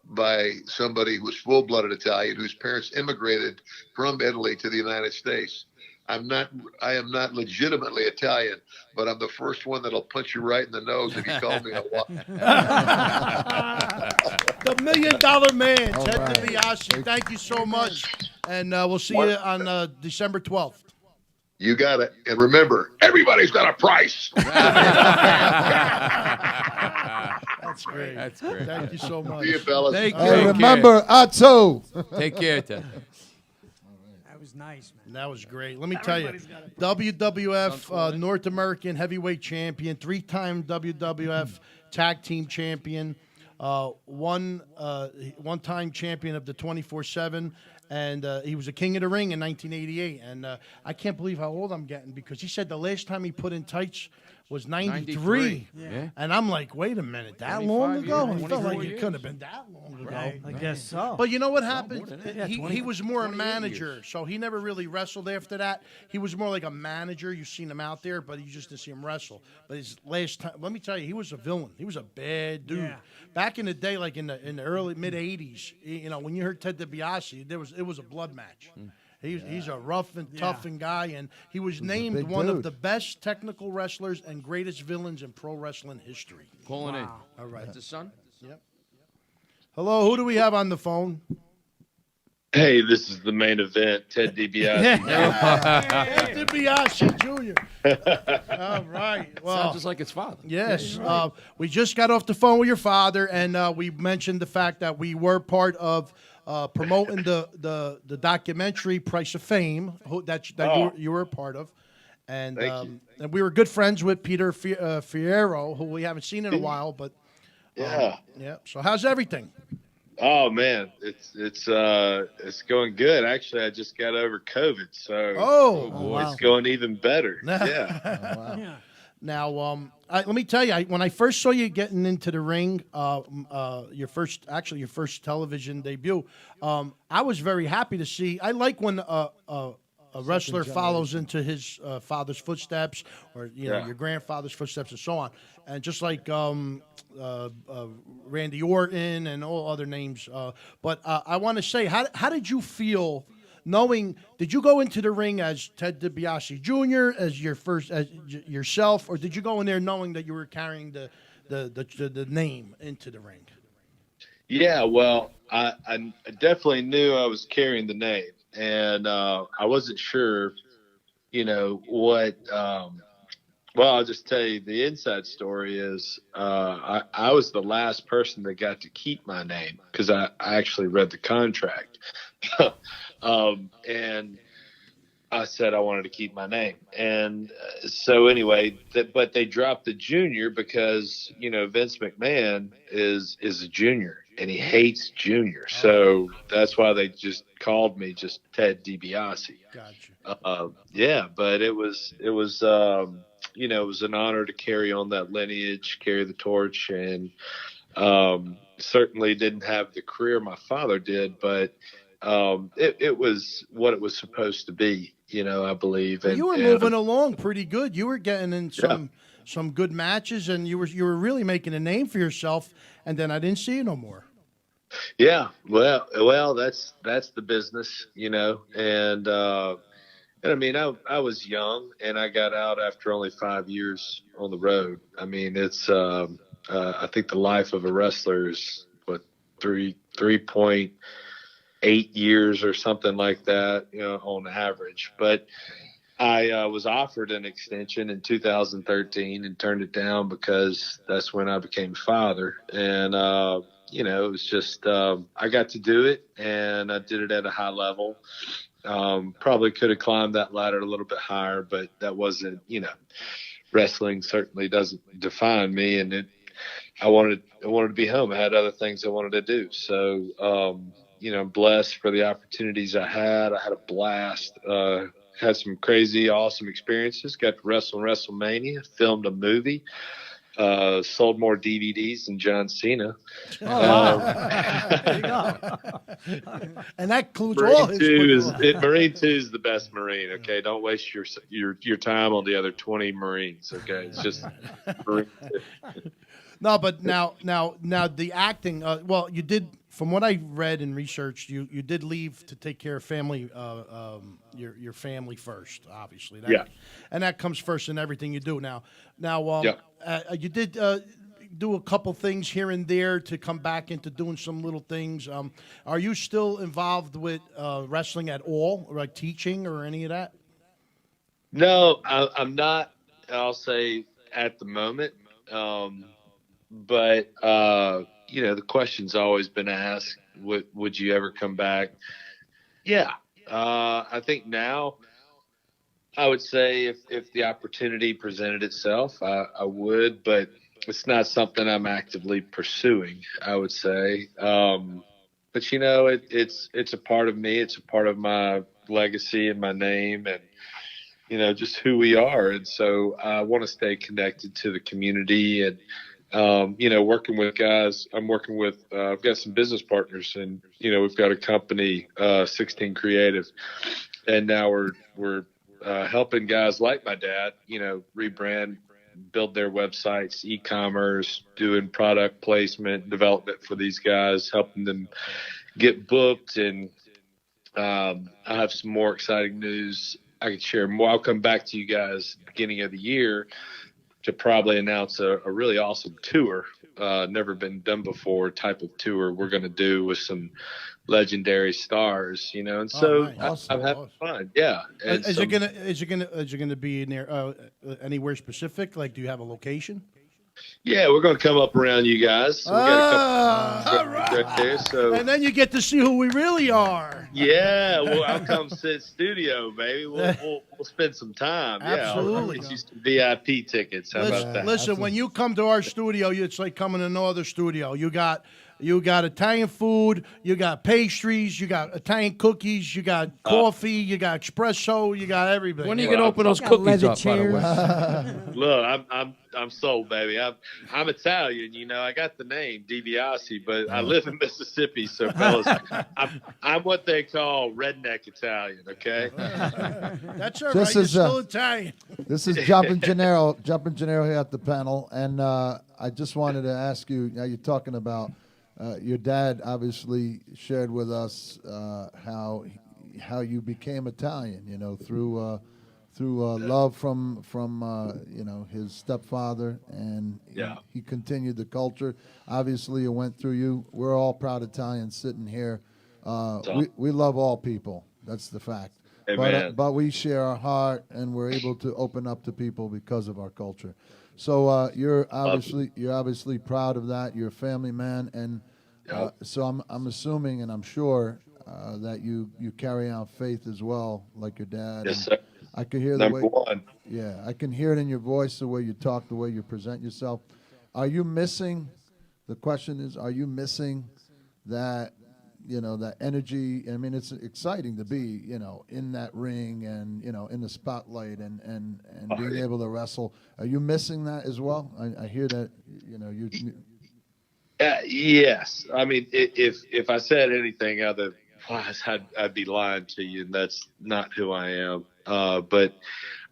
by somebody who was full-blooded Italian, whose parents immigrated from Italy to the United States. I am not legitimately Italian, but I'm the first one that'll punch you right in the nose if you call me a The $1 Million Man, All Ted right. DiBiase. Thank you so much, and we'll see you on December 12th. You got it. And remember, everybody's got a price. That's great. That's great. Thank you so much. See you, fellas. Thank you. Hey, remember, Atto. Take care, Ted. That was nice, man. That was great. Let me tell you, WWF North American Heavyweight Champion, 3-time WWF Tag Team Champion, one-time champion of the 24/7, and he was a King of the Ring in 1988. And I can't believe how old I'm getting because he said the last time he put in tights was 93. Yeah. And I'm like, wait a minute, that long 25 ago? years, I felt like 24 it couldn't have been that long ago. I guess so. But you know what happened? more than that. He was more a 28 manager, years. so he never really wrestled after that. He was more like a manager. You've seen him out there, but you just didn't see him wrestle. But his last time, let me tell you, he was a villain. He was a bad dude. Yeah. Back in the day, like in the early mid '80s, when you heard Ted DiBiase, it was a blood match. He's a rough and tough and guy, and he was named big one of dude. the best technical wrestlers and greatest villains in pro wrestling history. Calling in. All right. That's his son? Yep. Hello, who do we have on the phone? Hey, this is the main event, Ted DiBiase. Ted DiBiase Jr. All right. Well, Sounds just like his father. yes. We just got off the phone with your father, and we mentioned the fact that we were part of promoting the documentary Price of Fame that you were a part of. And and we were good friends with Peter Fierro, who we haven't seen in a while. But Yeah. yeah. So how's everything? Oh man, it's going good. Actually, I just got over COVID, so it's going even better. Yeah. Now, let me tell you, when I first saw you getting into the ring, your first television debut, I was very happy to see. I like when a a wrestler follows into his father's footsteps, or your grandfather's footsteps, and so on. And just like Randy Orton and all other names. But I want to say, how did you feel knowing? Did you go into the ring as Ted DiBiase Jr. as yourself, or did you go in there knowing that you were carrying the name into the ring? Yeah, well, I definitely knew I was carrying the name, and I wasn't sure, what. Well, I'll just tell you the inside story is I was the last person that got to keep my name because I actually read the contract. And I said I wanted to keep my name. And so anyway, but they dropped the junior because, Vince McMahon is a junior and he hates junior. So that's why they just called me just Ted DiBiase. Gotcha. Yeah, but it was it was an honor to carry on that lineage, carry the torch, and certainly didn't have the career my father did, but it was what it was supposed to be, I believe. And you were moving along pretty good. You were getting in some good matches, and you were really making a name for yourself. And then I didn't see you no more. Yeah, well, that's the business, and. And I mean, I was young, and I got out after only 5 years on the road. I mean, it's I think the life of a wrestler is what 3.8 years or something like that, on average. But I was offered an extension in 2013 and turned it down because that's when I became father. And it was just I got to do it, and I did it at a high level. Probably could have climbed that ladder a little bit higher, but that wasn't, wrestling certainly doesn't define me. And I wanted to be home. I had other things I wanted to do. So, I'm blessed for the opportunities I had. I had a blast, had some crazy, awesome experiences, got to wrestle in WrestleMania, filmed a movie. Sold more DVDs than John Cena. There you go. And that includes all his Marine 2 is the best Marine, okay? Don't waste your time on the other 20 Marines, okay? It's just Marine 2. No, but now the acting, well, you did, from what I read and researched, you did leave to take care of family, your family first, obviously. And that comes first in everything you do. Now, you did do a couple things here and there to come back into doing some little things. Are you still involved with wrestling at all, or like teaching or any of that? No, I'm not, I'll say, at the moment. But the question's always been asked, would you ever come back? Yeah. I think now I would say if the opportunity presented itself, I would, but it's not something I'm actively pursuing, I would say. But it's a part of me. It's a part of my legacy and my name and, just who we are. And so I want to stay connected to the community and, working with guys. I'm working with, I've got some business partners, and, we've got a company, 16 Creative, and now we're helping guys like my dad, rebrand, build their websites, e-commerce, doing product placement, development for these guys, helping them get booked. And I have some more exciting news I could share more. I'll come back to you guys beginning of the year to probably announce a really awesome tour, never been done before type of tour we're going to do with some legendary stars, and so nice. I'm having fun. Yeah. Is it gonna be in there anywhere specific? Like, do you have a location? Yeah, we're going to come up around you guys. We got a couple right there, so. And then you get to see who we really are. Yeah, well, I'll come sit studio, baby. We'll spend some time. Absolutely. Yeah, I'll get you some VIP tickets. How about that? Listen, when you come to our studio, it's like coming to no other studio. You got You got Italian food. You got pastries. You got Italian cookies. You got coffee. You got espresso. You got everything. When are you going to open those Got cookies leather up, by the way? chairs. Look, I'm sold, baby. I'm Italian, you know. I got the name DiBiase, but I live in Mississippi, so fellas, I'm what they call redneck Italian. Okay. That's all This right. You're is, still Italian. This is Jumpin' Gennaro here at the panel, and I just wanted to ask you. Now you're talking about your dad. Obviously, shared with us how you became Italian. You know, through love from you know, his stepfather, and he continued the culture. Obviously, it went through you. We're all proud Italians sitting here. We love all people. That's the fact. But we share our heart, and we're able to open up to people because of our culture. So you're obviously proud of that. You're a family man, and so I'm assuming, and I'm sure that you carry out faith as well, like your dad. Yes, sir. I can hear Number one. Yeah, I can hear it in your voice, the way you talk, the way you present yourself. Are you missing? The question is, are you missing that? You know, that energy. I mean, it's exciting to be, you know, in that ring and, you know, in the spotlight and being able to wrestle. Are you missing that as well? I hear that, you know, you. Yes. I mean, if I said anything otherwise, I'd be lying to you, and that's not who I am. But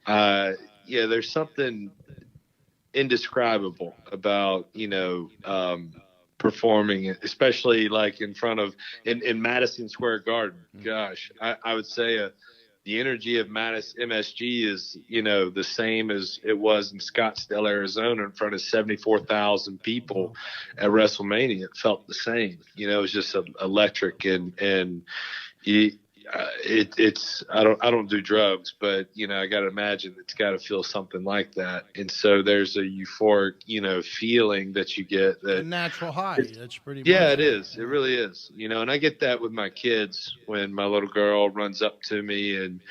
there's something indescribable about, you know, performing, especially like in front of in Madison Square Garden. Gosh, I would say the energy of Madison MSG is, you know, the same as it was in Scottsdale, Arizona, in front of 74,000 people at WrestleMania. It felt the same. You know, it was just electric, and it's I don't do drugs, but, you know, I got to imagine it's got to feel something like that. And so there's a euphoric, you know, feeling that you get, that A natural high. That's pretty much. Yeah, it is. It really is. You know, and I get that with my kids when my little girl runs up to me and,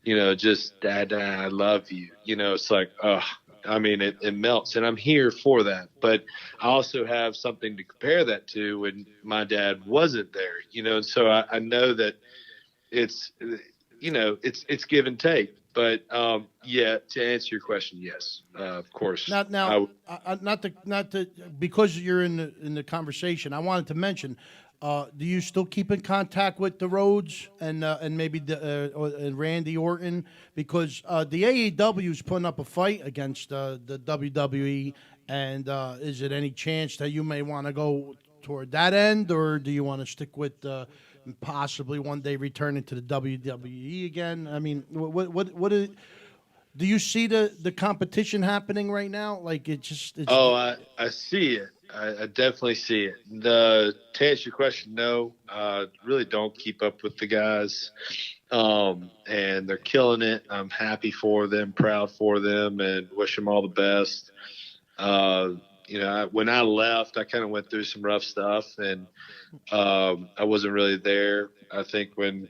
you know, just, Dad, I love you. You know, it's like, oh, I mean, it melts, and I'm here for that. But I also have something to compare that to when my dad wasn't there, you know, and so I know that it's, you know, it's give and take. But yeah, to answer your question, yes, of course. Not to because you're in the conversation. I wanted to mention. Do you still keep in contact with the Rhodes and maybe and Randy Orton, because the AEW is putting up a fight against the WWE, and is it any chance that you may want to go toward that end, or do you want to stick with possibly one day returning to the WWE again? I mean, do you see the competition happening right now? Like I see it. I definitely see it. To answer your question, no, really don't keep up with the guys. And they're killing it. I'm happy for them, proud for them, and wish them all the best. You know, when I left, I kind of went through some rough stuff, and I wasn't really there. I think when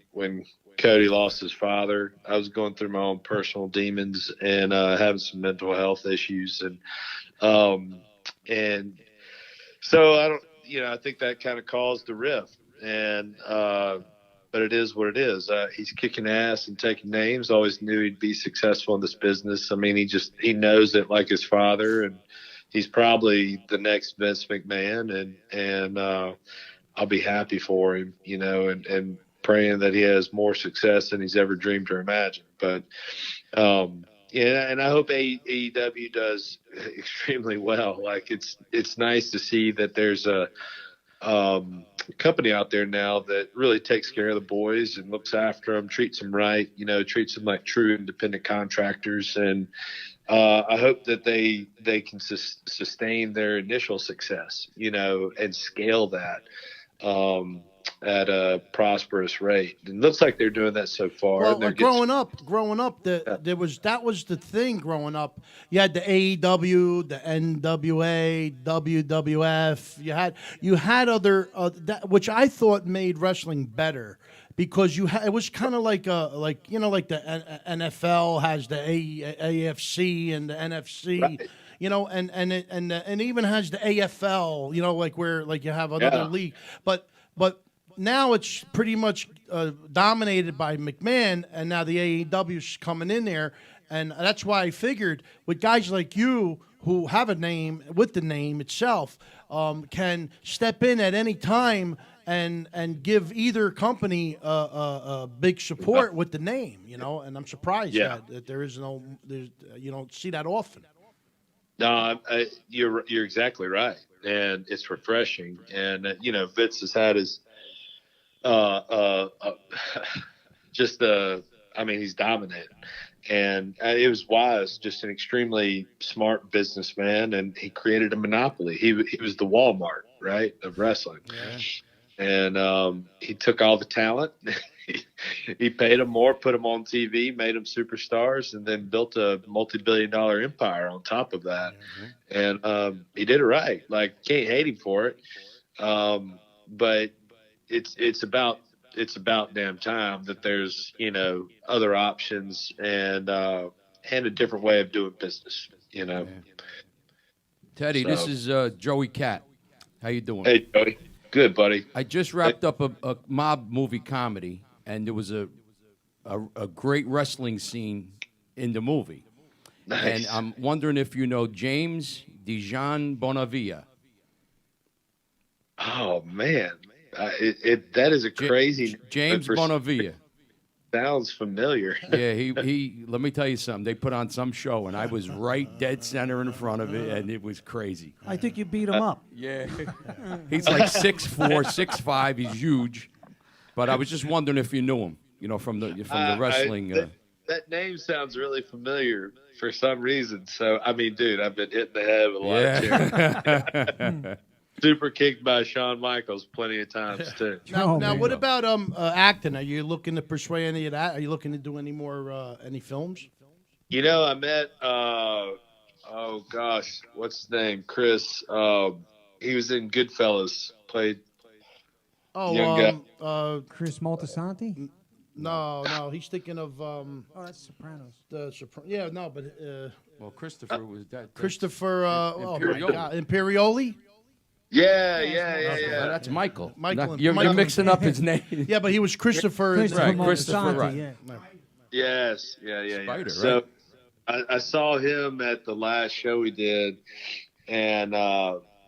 Cody lost his father, I was going through my own personal demons and having some mental health issues, and so I think that kind of caused the rift, and but it is what it is. He's kicking ass and taking names. Always knew he'd be successful in this business. I mean, he knows it like his father, and he's probably the next Vince McMahon, and I'll be happy for him, you know, and praying that he has more success than he's ever dreamed or imagined. But yeah, and I hope AEW does extremely well. Like it's nice to see that there's a company out there now that really takes care of the boys and looks after them, treats them right, you know, treats them like true independent contractors. And I hope that they can sustain their initial success, you know, and scale that at a prosperous rate. It looks like they're doing that so far. Well, growing up, that was the thing. Growing up, you had the AEW, the NWA, WWF. You had other which I thought made wrestling better, because it was kind of like the NFL has the AFC and the NFC. Right. you know, and it even has the AFL, you know, like where like you have another league, but now it's pretty much dominated by McMahon, and now the AEW is coming in there, and that's why I figured with guys like you who have a name with the name itself, can step in at any time and give either company a big support with the name, you know. And I'm surprised that there's you don't see that often. No, you're exactly right, and it's refreshing. And you know, Vince has had his I mean, he's dominated, and it was wise, just an extremely smart businessman, and he created a monopoly. He was the Walmart, right, of wrestling. Yeah. And he took all the talent. He paid them more, put them on TV, made them superstars, and then built a multi-billion-dollar empire on top of that. Mm-hmm. And he did it right. Like, can't hate him for it. But it's about damn time that there's, you know, other options and a different way of doing business. You know. Yeah. Teddy, this is Joey Cat. How you doing? Hey, Joey. Good, buddy. I just wrapped up a mob movie comedy, and there was a great wrestling scene in the movie. Nice. And I'm wondering if you know James Dijon Bonavia. Oh, man. That is a crazy James Bonavia. Sounds familiar. Yeah, he. Let me tell you something. They put on some show, and I was right dead center in front of it, and it was crazy. I think you beat him up. Yeah, he's like 6'4", 6'5". He's huge, but I was just wondering if you knew him. You know, from the wrestling. That name sounds really familiar for some reason. So I mean, dude, I've been hitting the head with a lot of chairs. Super kicked by Shawn Michaels plenty of times too. Now, what about acting? Are you looking to pursue any of that? Are you looking to do any more any films? You know, I met oh gosh, what's his name? Chris. He was in Goodfellas. Played young guy. Chris Moltisanti? No, he's thinking of that's Sopranos. Yeah, no, but well, Christopher was that. Christopher Imperioli. Oh my God, Imperioli. Yeah. That's Michael. You're mixing up his name. Yeah, but he was Christopher. Christopher, right. Yeah. Yes, Spider, so right? I saw him at the last show we did, and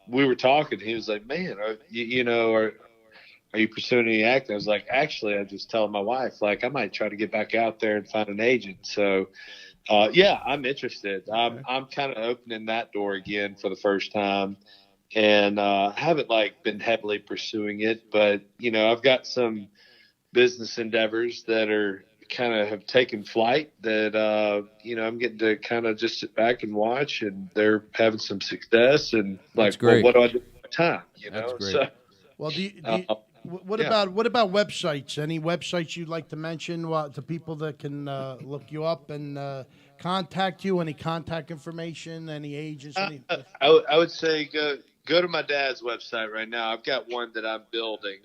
we were talking. He was like, "Man, are you pursuing any acting?" I was like, "Actually, I just telling my wife, like, I might try to get back out there and find an agent." So, yeah, I'm interested. I'm kind of opening that door again for the first time. And I haven't been heavily pursuing it, but you know, I've got some business endeavors that are kind of have taken flight that you know, I'm getting to kind of just sit back and watch, and they're having some success. And like, well, what do I do with my time? You know, great. so. Well, what about websites? Any websites you'd like to mention to people that can look you up and contact you? Any contact information? Any agents? I would say go to my dad's website right now. I've got one that I'm building.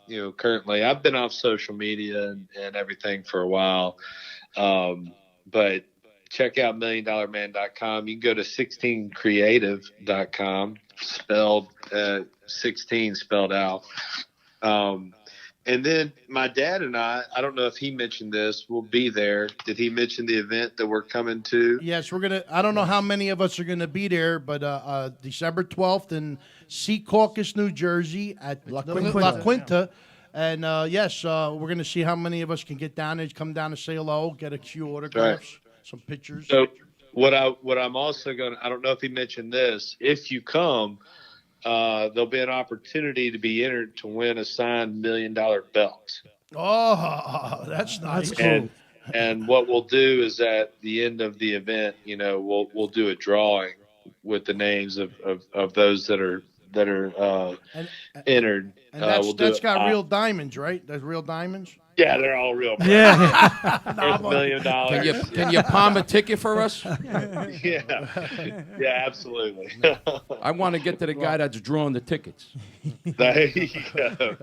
You know, currently I've been off social media and everything for a while. But check out milliondollarman.com. You can go to 16creative.com, spelled 16 spelled out. And then my dad and I don't know if he mentioned this, we'll be there. Did he mention the event that we're coming to? Yes, I don't know how many of us are going to be there, but December 12th in Secaucus, New Jersey at La Quinta. And yes, we're going to see how many of us can get down there, come down to say hello, get a few autographs, some pictures. So what I'm also going to, I don't know if he mentioned this, if you come, there'll be an opportunity to be entered to win a signed $1 million belt. Oh, that's nice. That's cool. And what we'll do is at the end of the event, you know, we'll do a drawing with the names of those that are entered. And that's got real diamonds, right? That's real diamonds. Yeah, they're all real. Yeah. There's $1 million. Can you palm a ticket for us? Yeah, absolutely. I want to get to the guy that's drawing the tickets. There you go.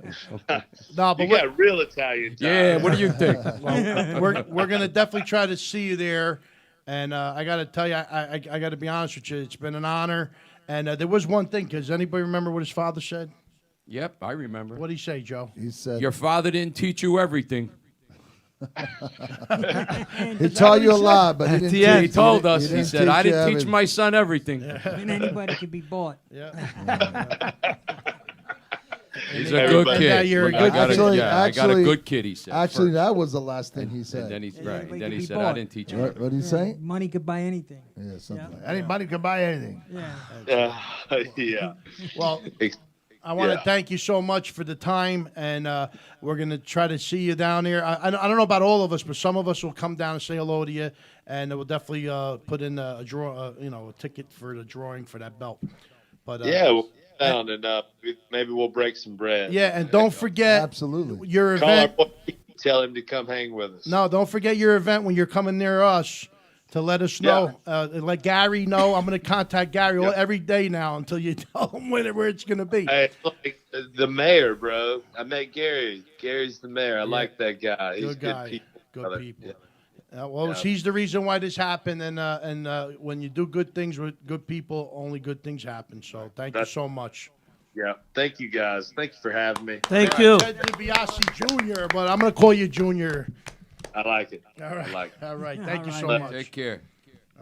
No, but you got real Italian time. Yeah, what do you think? Well, we're going to definitely try to see you there. And I got to tell you, I got to be honest with you, it's been an honor. And there was one thing. Does anybody remember what his father said? Yep, I remember. What did he say, Joe? He said, Your father didn't teach you everything. he taught you a lot, but he didn't. Yeah, he teach- told he us. didn't He said, teach I you didn't teach everything." my son everything. And anybody can be bought. Yeah. He's a good And kid. now you're a I good got Actually- I got a actually- good kid, he said. Actually, first. that was the last thing he said. And then he, Yeah, right, anybody then can he be said, I bought. didn't teach him. What did he say? Money could buy anything. Yeah, something like that. Anybody can buy anything. Yeah. Yeah. Well, I want to thank you so much for the time, and we're going to try to see you down here. I don't know about all of us, but some of us will come down and say hello to you, and we'll definitely put in a draw, a ticket for the drawing for that belt. But We'll come down and maybe we'll break some bread. yeah, and don't forget Absolutely. your Call our event. boy, tell him to come hang with us. No, don't forget your event when you're coming near us. To let us know, let Gary know. I'm going to contact Gary every day now until you tell him where it's going to be. Hey, look, the mayor, bro. I met Gary. Gary's the mayor. I like that guy. He's Good guy. good people. Good brother. people. Yeah. He's the reason why this happened, and when you do good things with good people, only good things happen. So thank you so much. Yeah. Thank you, guys. Thank you for having me. Thank you. Ted DiBiase Jr., but I'm going to call you Junior. I like it. All right. I like it. All right. Thank you so right. much. Take care.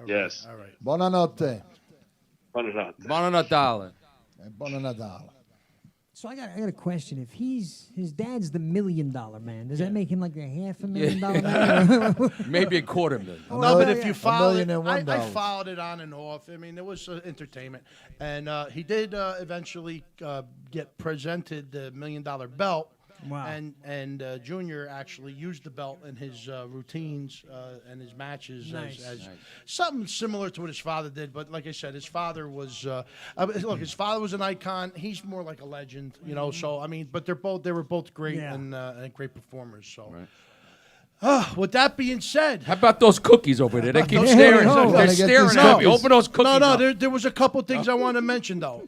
Yes. All right. Buonanotte. Buonanotte. Buona Natale. And buon Nadal. So I got a question. If his dad's the $1 million man, does that make him like a $500,000 man? Maybe $250,000. No, but if you follow it, $1,001,000. I followed it on and off. I mean, it was entertainment. And he did eventually get presented the $1 million belt. Wow. And Junior actually used the belt in his routines and his matches as something similar to what his father did. But like I said, his father was look. His father was an icon. He's more like a legend, you know. So I mean, but they were both great and great performers. So. With that being said, How about those cookies over there? They keep those staring. cookies. They're Gotta get staring these at me. cookies. Open those cookies. No, up. there was a couple things I want to mention though.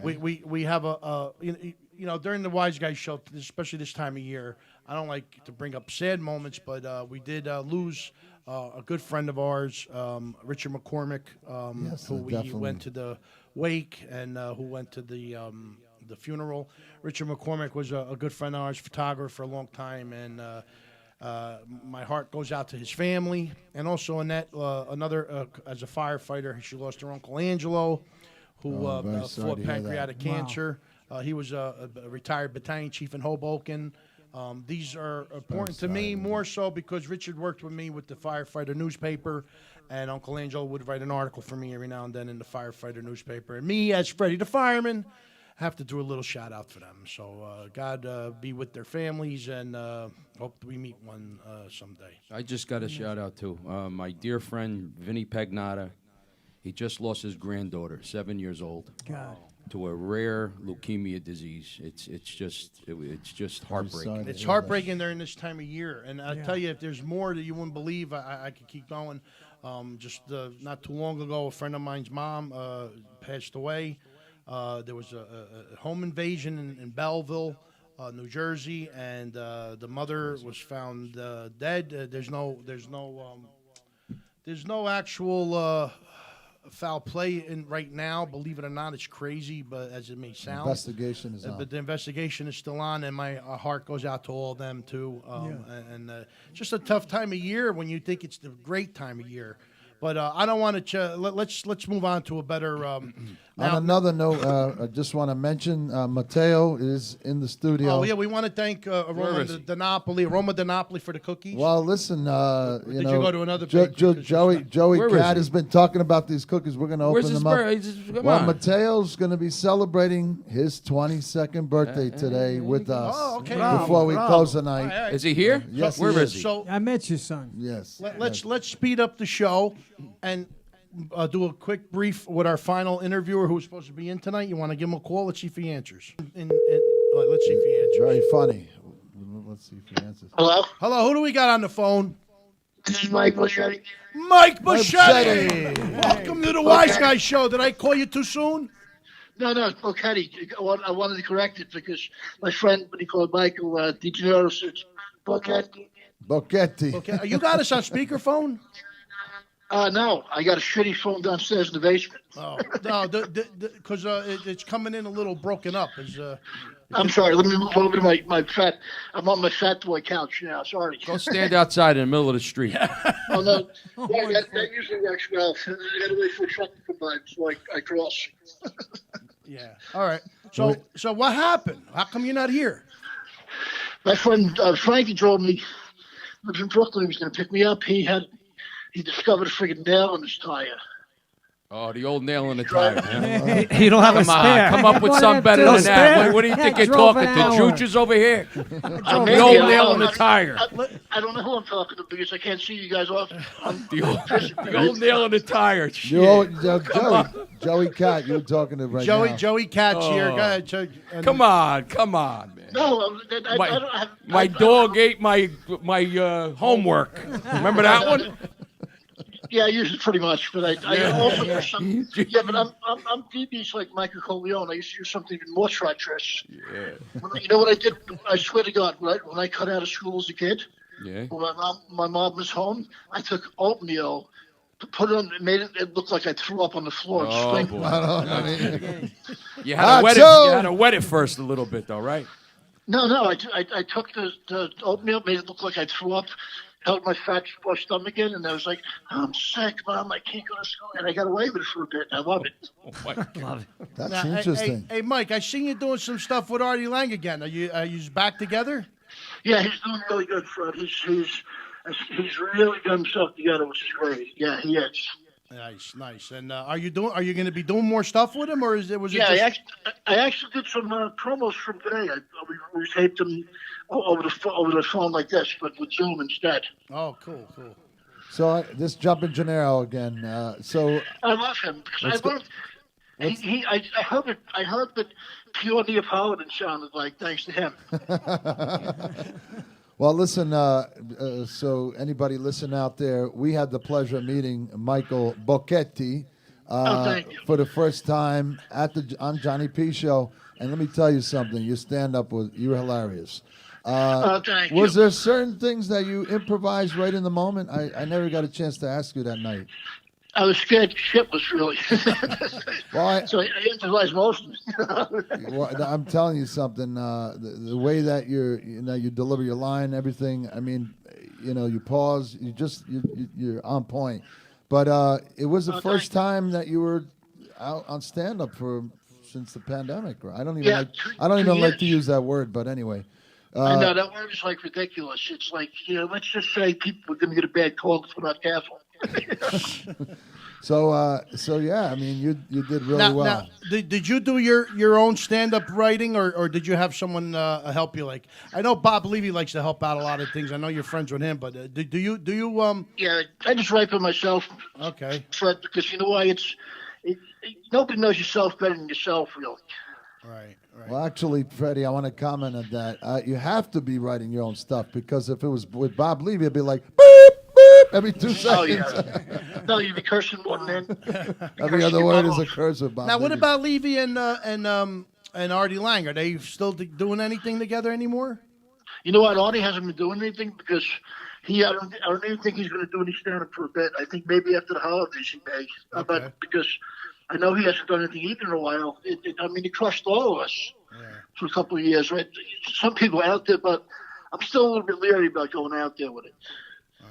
We have during the Wiseguyz show, especially this time of year, I don't like to bring up sad moments, but we did lose a good friend of ours, Richard McCormick, who we definitely. went to the wake and who went to the funeral. Richard McCormick was a good friend of ours, photographer for a long time, and my heart goes out to his family. And also Annette, another as a firefighter, she lost her Uncle Angelo, who very sorry fought to hear that. pancreatic cancer. He was a retired battalion chief in Hoboken. These are important to me more so because Richard worked with me with the firefighter newspaper, and Uncle Angelo would write an article for me every now and then in the firefighter newspaper. And me, as Freddie the fireman, have to do a little shout out for them. So God be with their families, and hope we meet one someday. I just got a shout out to my dear friend Vinny Pagnotta. He just lost his granddaughter, 7 years old, to a rare leukemia disease. It's just heartbreaking. It's heartbreaking during this time of year, and I tell you, if there's more that you wouldn't believe, I could keep going. Just not too long ago, a friend of mine's mom passed away. There was a home invasion in Belleville, New Jersey, and the mother was found dead. There's no actual foul play in right now. Believe it or not, it's crazy, but as it may sound, Investigation is on. But the investigation is still on, and my heart goes out to all of them too. And just a tough time of year when you think it's the great time of year. But I don't want to. Let's move on to a better. On another note, I just want to mention Matteo is in the studio. Oh yeah, we want to thank Roma Donopoli for the cookies. Well, listen, Did you go to another Joey Where is Cat he? has been talking about these cookies. We're going to Where's open his them up. birthday? Come Well, on. Mateo's going to be celebrating his 22nd birthday today with us. Oh, okay. Before we close the night. All right. Is he here? Yes, Where he is he? So I met your son. Yes. let's speed up the show and do a quick brief with our final interviewer who's supposed to be in tonight. You want to give him a call? Let's see if he answers. Let's see if he answers. Very funny. Let's see if he answers. Hello? Hello, who do we got on the phone? This is Mike Buschetti. Mike Buschetti! Welcome to the Wiseguyz Show. Did I call you too soon? No, it's Buschetti. I wanted to correct it because my friend, what he called Michael DeGeneres, it's Buschetti. Bocchetti. Okay, you got us on speakerphone? No, I got a shitty phone downstairs in the basement. Oh no, because it's coming in a little broken up. I'm sorry. Let me move over to my fat. I'm on my fat boy couch now. Sorry. Go stand outside in the middle of the street. Oh no, that usually works well. I got to wait for a truck to come by, so I cross. Yeah. All right. So what happened? How come you're not here? My friend Frankie told me, lives in Brooklyn. He was going to pick me up. He discovered a friggin' nail in his tire. Oh, the old nail in the tire. You don't have a Come on, spare. come up with something better than that. What do you think you're talking to? Jooches over here? The old nail in the tire. I don't know who I'm talking to because I can't see you guys off. The old nail in the tire. Joey Cat, you're talking to right now. Joey Cat's here. Go ahead, Come on, man. No, I don't have. My dog ate my homework. Remember that one? Yeah, I use it pretty much, but I also use some. Yeah, but I'm DB's like Michael Corleone. I used to use something even more treacherous. Yeah. You know what I did? I swear to God, when I cut out of school as a kid, when my mom was home, I took oatmeal, put it on, made it look like I threw up on the floor. Oh, boy. You had to wet it first a little bit, though, right? No, I took the oatmeal, made it look like I threw up. Held my fat stomach in, and I was like, I'm sick, Mom. I can't go to school. And I got away with it for a bit. I love it. Oh, my God. That's interesting. Hey, Mike, I seen you doing some stuff with Artie Lang again. Are you back together? Yeah, he's doing really good, Fred. He's really got himself together, which is great. Yeah, he is. Nice. And are you going to be doing more stuff with him, or was it? Yeah, I actually did some promos from today. We taped them over the phone like this, but with Zoom instead. Oh, cool. So this Jumpin' Gennaro again. So I love him because I heard that pure Neapolitan sounded like, thanks to him. Well, listen, so anybody listen out there, we had the pleasure of meeting Michael Bocchetti for the first time on Johnny P Show. And let me tell you something, you were hilarious. Thank you. Was there certain things that you improvised right in the moment? I never got a chance to ask you that night. I was scared shitless, really. So I improvised most of it. Well, I'm telling you something. The way that you deliver your line, everything. I mean, you pause. You're on point. But it was the first time that you were out on stand up since the pandemic. Right? I don't even like to use that word, but anyway. I know that word is like ridiculous. It's like let's just say people are going to get a bad cold if we're not careful. So yeah, I mean, you did really well. Now, did you do your own stand-up writing, or did you have someone help you? Like, I know Bob Levy likes to help out a lot of things. I know you're friends with him, but do you? Yeah, I just write for myself. Okay. Fred, because you know why? Nobody knows yourself better than yourself, really. Right. Well, actually, Freddie, I want to comment on that. You have to be writing your own stuff because if it was with Bob Levy, it'd be like beep, beep every 2 seconds. Oh yeah. No, you'd be cursing more than every other word is a curse with Bob. Now, Levy. what about Levy and Artie Lang? Are they still doing anything together anymore? You know what? Artie hasn't been doing anything because I don't even think he's going to do any stand-up for a bit. I think maybe after the holidays he may. But because I know he hasn't done anything either in a while. He crushed all of us for a couple of years, right? Some people out there, but I'm still a little bit leery about going out there with it.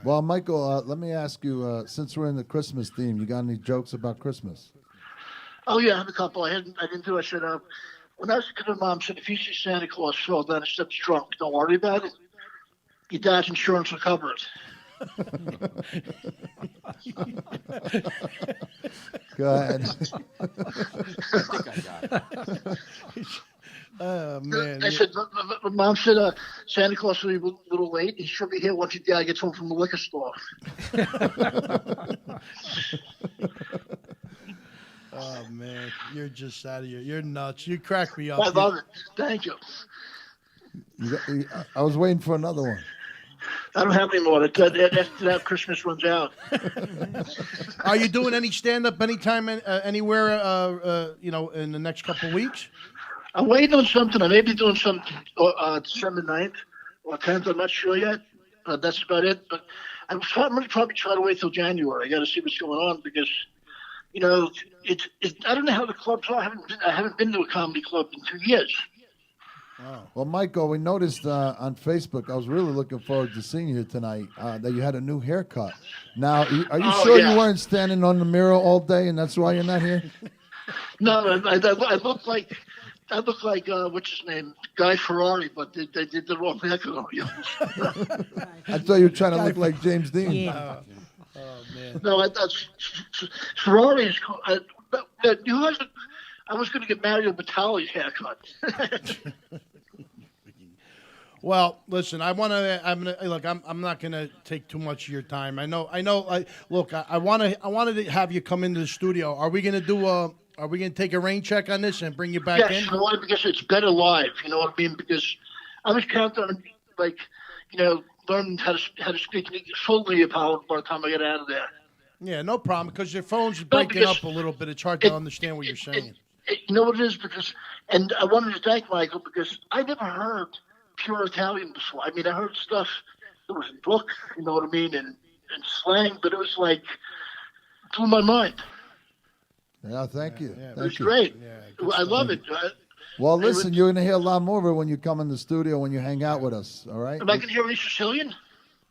Well, Michael, let me ask you, since we're in the Christmas theme, you got any jokes about Christmas? Oh, yeah, I have a couple. I didn't do it. I said, when I was a kid, my mom said, if you see Santa Claus fall down the steps drunk, don't worry about it. Your dad's insurance will cover it. Go ahead. I think I got it. Oh, man. I said, my mom said, Santa Claus will be a little late. He should be here once your dad gets home from the liquor store. Oh, man. You're just out of here. You're nuts. You crack me up. I love it. Thank you. I was waiting for another one. I don't have any more. After that, Christmas runs out. Are you doing any stand-up anytime, anywhere, in the next couple of weeks? I'm waiting on something. I may be doing something December 9th or 10th. I'm not sure yet. That's about it. But I'm going to probably try to wait till January. I got to see what's going on because, you know, I don't know how the clubs are. I haven't been to a comedy club in 2 years. Well, Michael, we noticed on Facebook, I was really looking forward to seeing you tonight, that you had a new haircut. Now, are you sure you weren't standing on the mirror all day and that's why you're not here? No, I look like what's his name, Guy Ferrari, but they did the wrong haircut on me. I thought you were trying to look like James Dean. Yeah. Man. No, Ferrari is cool. I was going to get Mario Batali's haircut. Well, listen, I'm not gonna take too much of your time. I know. Look, I wanted to have you come into the studio. Are we gonna take a rain check on this and bring you back in? Yes, I want because it's better live. You know what I mean? Because I was counting on learning how to speak fully about by the time I get out of there. Yeah, no problem. Because your phone's breaking up a little bit. It's hard to understand what you're saying. You know what it is? And I wanted to thank Michael because I never heard pure Italian before. I mean, I heard stuff that was in books, you know what I mean, and slang, but it was like, blew my mind. Yeah, thank you. It was great. Yeah, I love it. Well, listen, you're going to hear a lot more of it when you come in the studio, when you hang out with us, all right? Am I going to hear any Sicilian?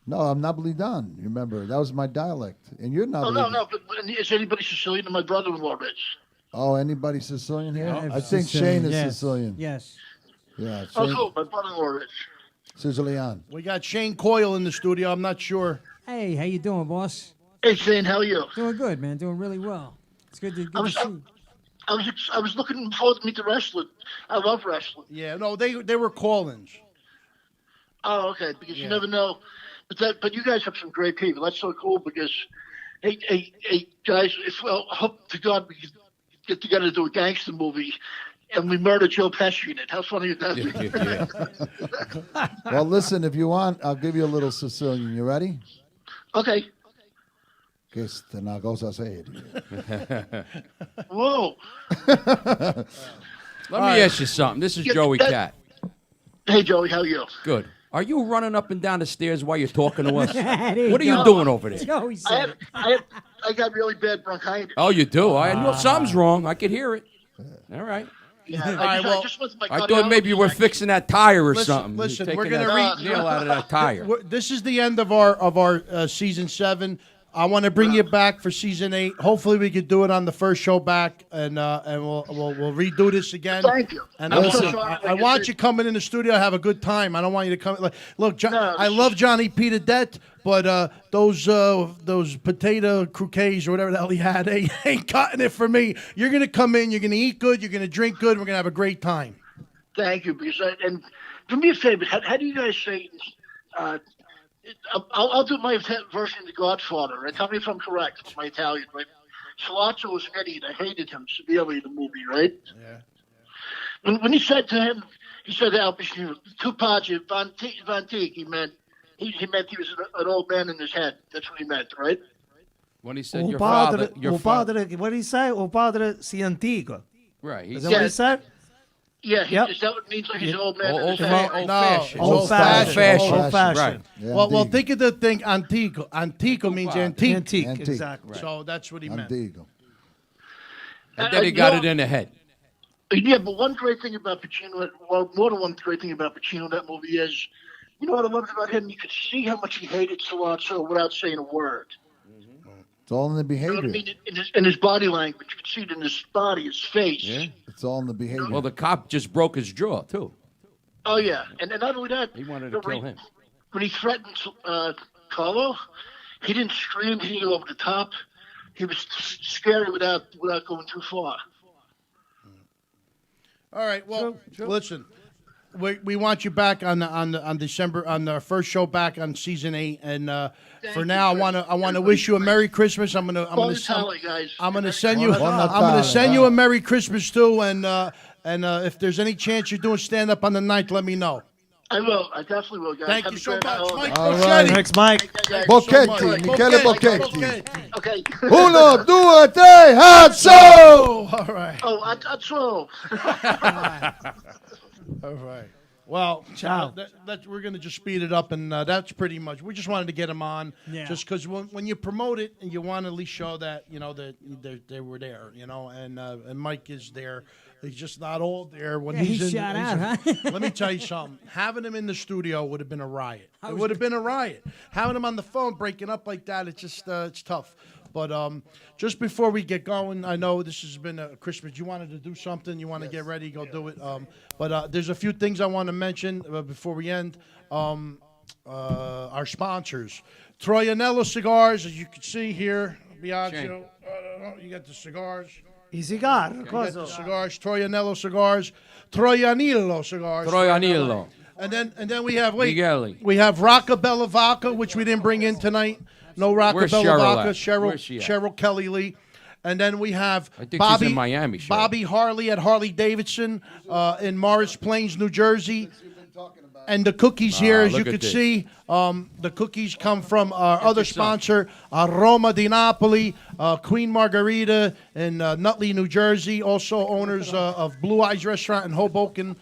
No, I'm Napolitan. Remember, that was my dialect. And you're not. Oh, no. But is anybody Sicilian? My brother-in-law is. Oh, anybody Sicilian here? Yeah, I think Shane is Sicilian. Yes. Yeah. Shane, oh, cool. My brother-in-law is. Sicilian. We got Shane Coyle in the studio. I'm not sure. Hey, how you doing, boss? Hey, Shane, how are you? Doing good, man. Doing really well. It's good to see you. I was looking forward to meet the wrestling. I love wrestling. Yeah, no, they were call-ins. Oh, okay. Because you never know. But you guys have some great people. That's so cool because, hey guys, I hope to God we can get together to do a gangster movie and we murder Joe Pesci in it. How funny is that? Yeah. Well, listen, if you want, I'll give you a little Sicilian. You ready? Okay. Questa è una cosa seria. Whoa. Let me ask you something. This is Joey Cat. Hey, Joey, how are you? Good. Are you running up and down the stairs while you're talking to us? What are you you doing over there? Joey I got really bad bronchitis. Oh, you do? I know something's wrong. I could hear it. All right. Yeah, I just went to my I thought maybe you were fixing that tire or something. Listen, You're we're taking gonna that nail out of that tire. This is the end of our season 7. I want to bring you back for season 8. Hopefully, we could do it on the first show back, and we'll redo this again. Thank you. And I want you coming in the studio to have a good time. I don't want you to come. Look, I love Johnny P to death, but those potato croquets or whatever the hell he had, they ain't cutting it for me. You're gonna come in. You're gonna eat good. You're gonna drink good. We're gonna have a great time. Thank you. And do me a favor. How do you guys say? I'll do my version of The Godfather. Right? Tell me if I'm correct. It's my Italian, right? Salazzo was an idiot. I hated him severely in the movie, right? Yeah. When he said to him, he said, "Al Pacino, tu padre, vanti," he meant he was an old man in his head. That's what he meant, right? When he said your father, what did he say? O padre si antico. Right. Is that what he said? Yeah, Yep. Is that what it means? Like he's an old man in his Old-fashioned. head? Old-fashioned. Right. Yeah, Well, indeed. think of the thing antico. Antico means antique. Antique. Antique. Exactly. So that's what he meant. Antigo. And then he got it in the head. Yeah, but one great thing about Pacino, well, more than one great thing about Pacino in that movie is, you know what I loved about him? You could see how much he hated Salazzo without saying a word. It's all in the You know behavior. what I mean? In his body language, you could see it in his body, his face. Yeah. It's all in the behavior. Well, the cop just broke his jaw too. Oh yeah, and not only that, He wanted to kill him. When he threatened Carlo, he didn't scream. He didn't go over the top. He was scary without going too far. All right. Well, listen. We want you back on December on the first show back on season 8, and for now I want to wish you a Merry Christmas. I'm gonna send you a Merry Christmas too, and if there's any chance you're doing stand up on the 9th, let me know. I will. I definitely will, guys. Thank you so much, Mike All Bocchetti. right. Thanks, Mike. Bocchetti, Michele Bocchetti. Okay. Uno, due, tre, hazzo! All right. Oh, that's all. All right. Well, Ciao. we're going to just speed it up, and that's pretty much. We just wanted to get them on, just because when you promote it, and you want to at least show that that they were there, and Mike is there. He's just not all there when he's in. Shout out, huh? Let me tell you something. Having him in the studio would have been a riot. It would have been a riot. Having him on the phone breaking up like that, it's just it's tough. But just before we get going, I know this has been a Christmas. You wanted to do something. You want to get ready, go do it. But there's a few things I want to mention before we end. Our sponsors. Troianello Cigars, as you can see here. Biagio, you got the cigars. I cigar. You got the cigars. Troianello Cigars. Troianillo Cigars. Troianillo. And then we have, Migueli. we have Roccabella Vodka, which we didn't bring in tonight. No Where's Roccabella Cheryl Vodka. at? Where's she at? Cheryl Kelly Lee. And then we have I think Bobby, she's in Miami. Cheryl. Bobby Harley at Harley Davidson in Morris Plains, New Jersey. And the cookies here, as you look at can this. see, the cookies come from our Get other this up. sponsor, Roma di Napoli, Queen Margarita in Nutley, New Jersey. Also owners of Blue Eyes Restaurant in Hoboken,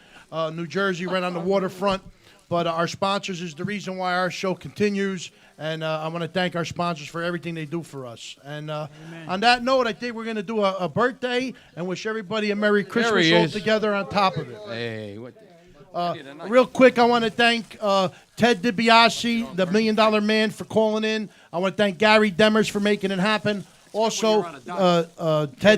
New Jersey, right on the waterfront. But our sponsors is the reason why our show continues. And I want to thank our sponsors for everything they do for us. And on that note, I think we're going to do a birthday and wish everybody a Merry Christmas he all is. together on top of it. Hey, what? Real quick, I want to thank Ted DiBiase, the $1 Million Man, for calling in. I want to thank Gary Demers for making it happen. Also, Ted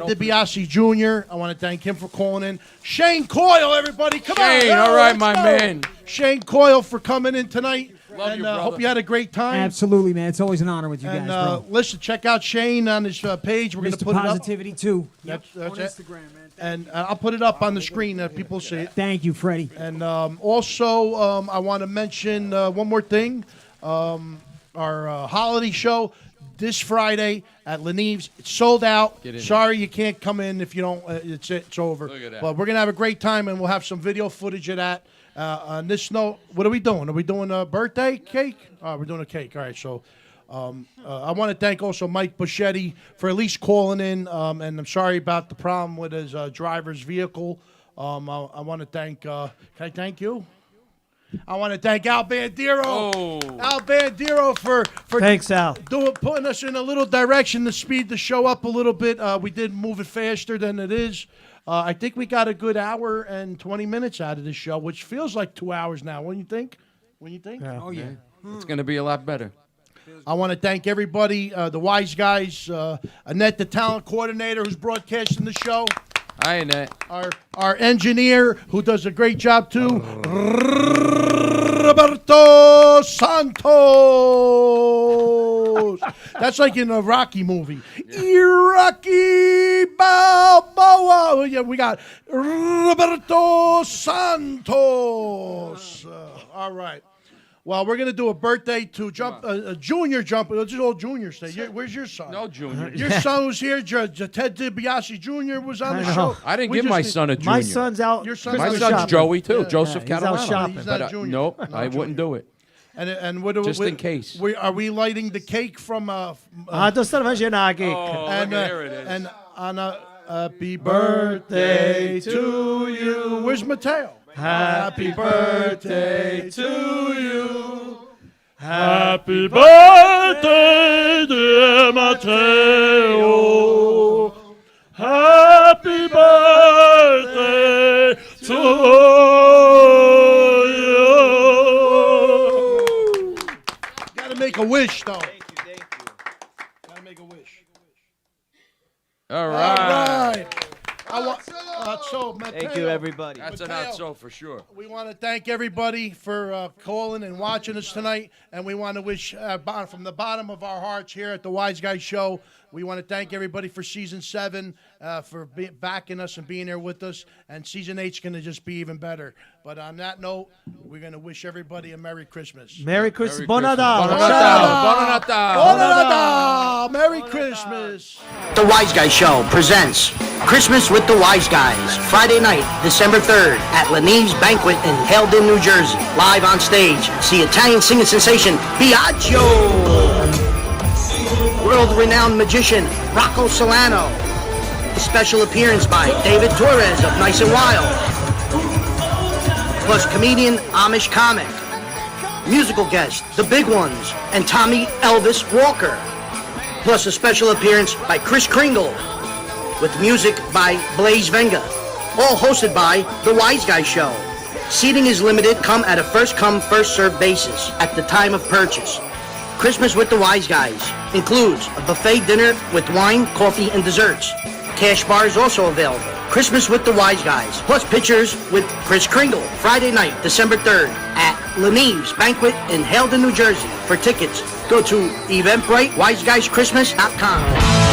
DiBiase Jr., I want to thank him for calling in. Shane Coyle, everybody, come on. Shane, all right, my man. Shane Coyle for coming in tonight. Love and you, brother. hope you had a great time. Absolutely, man. It's always an honor with you And guys, bro. listen, check out Shane on his page. We're going to Mr. put Positivity too. That's on it. Instagram, man. And I'll put it up on the screen that people see it. Thank you, Freddie. And also, I want to mention one more thing. Our holiday show this Friday at Lenive's. It's sold out. Get in Sorry you can't come in if you don't. It's over. Look at that. But we're going to have a great time, and we'll have some video footage of that. On this note, what are we doing? Are we doing a birthday cake? We're doing a cake. All right, so I want to thank also Mike Buschetti for at least calling in, and I'm sorry about the problem with his driver's vehicle. I want to thank, can I thank you? I want to thank Al Bandero. Oh. Al Bandero for Thanks, Al. putting us in a little direction to speed the show up a little bit. We did move it faster than it is. I think we got a good hour and 20 minutes out of this show, which feels like 2 hours now. What do you think? Yeah. Oh, yeah. It's going to be a lot better. I want to thank everybody, the Wiseguyz, Annette, the talent coordinator who's broadcasting the show. Hi, Annette. Our engineer who does a great job too, Roberto Santos. That's like in a Rocky movie. Rocky Balboa. Yeah, we got Roberto Santos. All right. Well, we're going to do a birthday to a junior jump. Let's just all juniors say. Where's your son? No junior. Your son was here. Ted DiBiase Jr. was on the show. I didn't We give just my need- son a junior. My son's out. Your son's My out son's shopping. Joey, too. Yeah. Joseph Yeah, he's out Catalano. shopping. He's not But junior. nope, Not I wouldn't do it. And what do Just we, in case. Are we lighting the cake from Dosta naman siya nakik. and there it is. and on a happy birthday to you. Where's Mateo? Happy birthday to you. Happy birthday, dear Mateo. Happy birthday to you. Gotta make a wish, though. Gotta make a wish. All right. Mateo, Thank you, everybody. That's an Mateo. out-so for sure. We want to thank everybody for calling and watching us tonight, and we want to wish from the bottom of our hearts here at the Wiseguyz Show. We want to thank everybody for Season 7 for backing us and being there with us, and Season 8's going to just be even better. But on that note, we're going to wish everybody a Merry Christmas. Merry Christmas. Merry Bon Christmas. Nadal. Bon Ciao. Natal. Bon Nadal! Merry Christmas! The Wiseguyz Show presents Christmas with the Wiseguyz, Friday night, December 3rd, at Lenive's Banquet in Haledon, New Jersey. Live on stage, see Italian singing sensation Biagio, world-renowned magician Rocco Solano, a special appearance by David Torres of Nice and Wild, plus comedian Amish comic. Musical guest, The Big Ones, and Tommy Elvis Walker. Plus a special appearance by Kris Kringle, with music by Blaze Venga. All hosted by The Wiseguyz Show. Seating is limited, come at a first-come, first-served basis at the time of purchase. Christmas with the Wiseguyz includes a buffet dinner with wine, coffee, and desserts. Cash bar is also available. Christmas with the Wiseguyz, plus pictures with Kris Kringle. Friday night, December 3rd at Leneve's Banquet in Haledon, New Jersey. For tickets, go to Eventbrite, WiseguyzChristmas.com.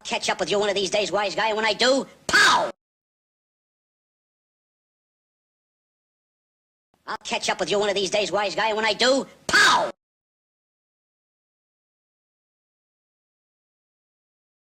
Catch up with you one of these days, wise guy, and when I do, pow! I'll catch up with you one of these days, wise guy, and when I do, pow!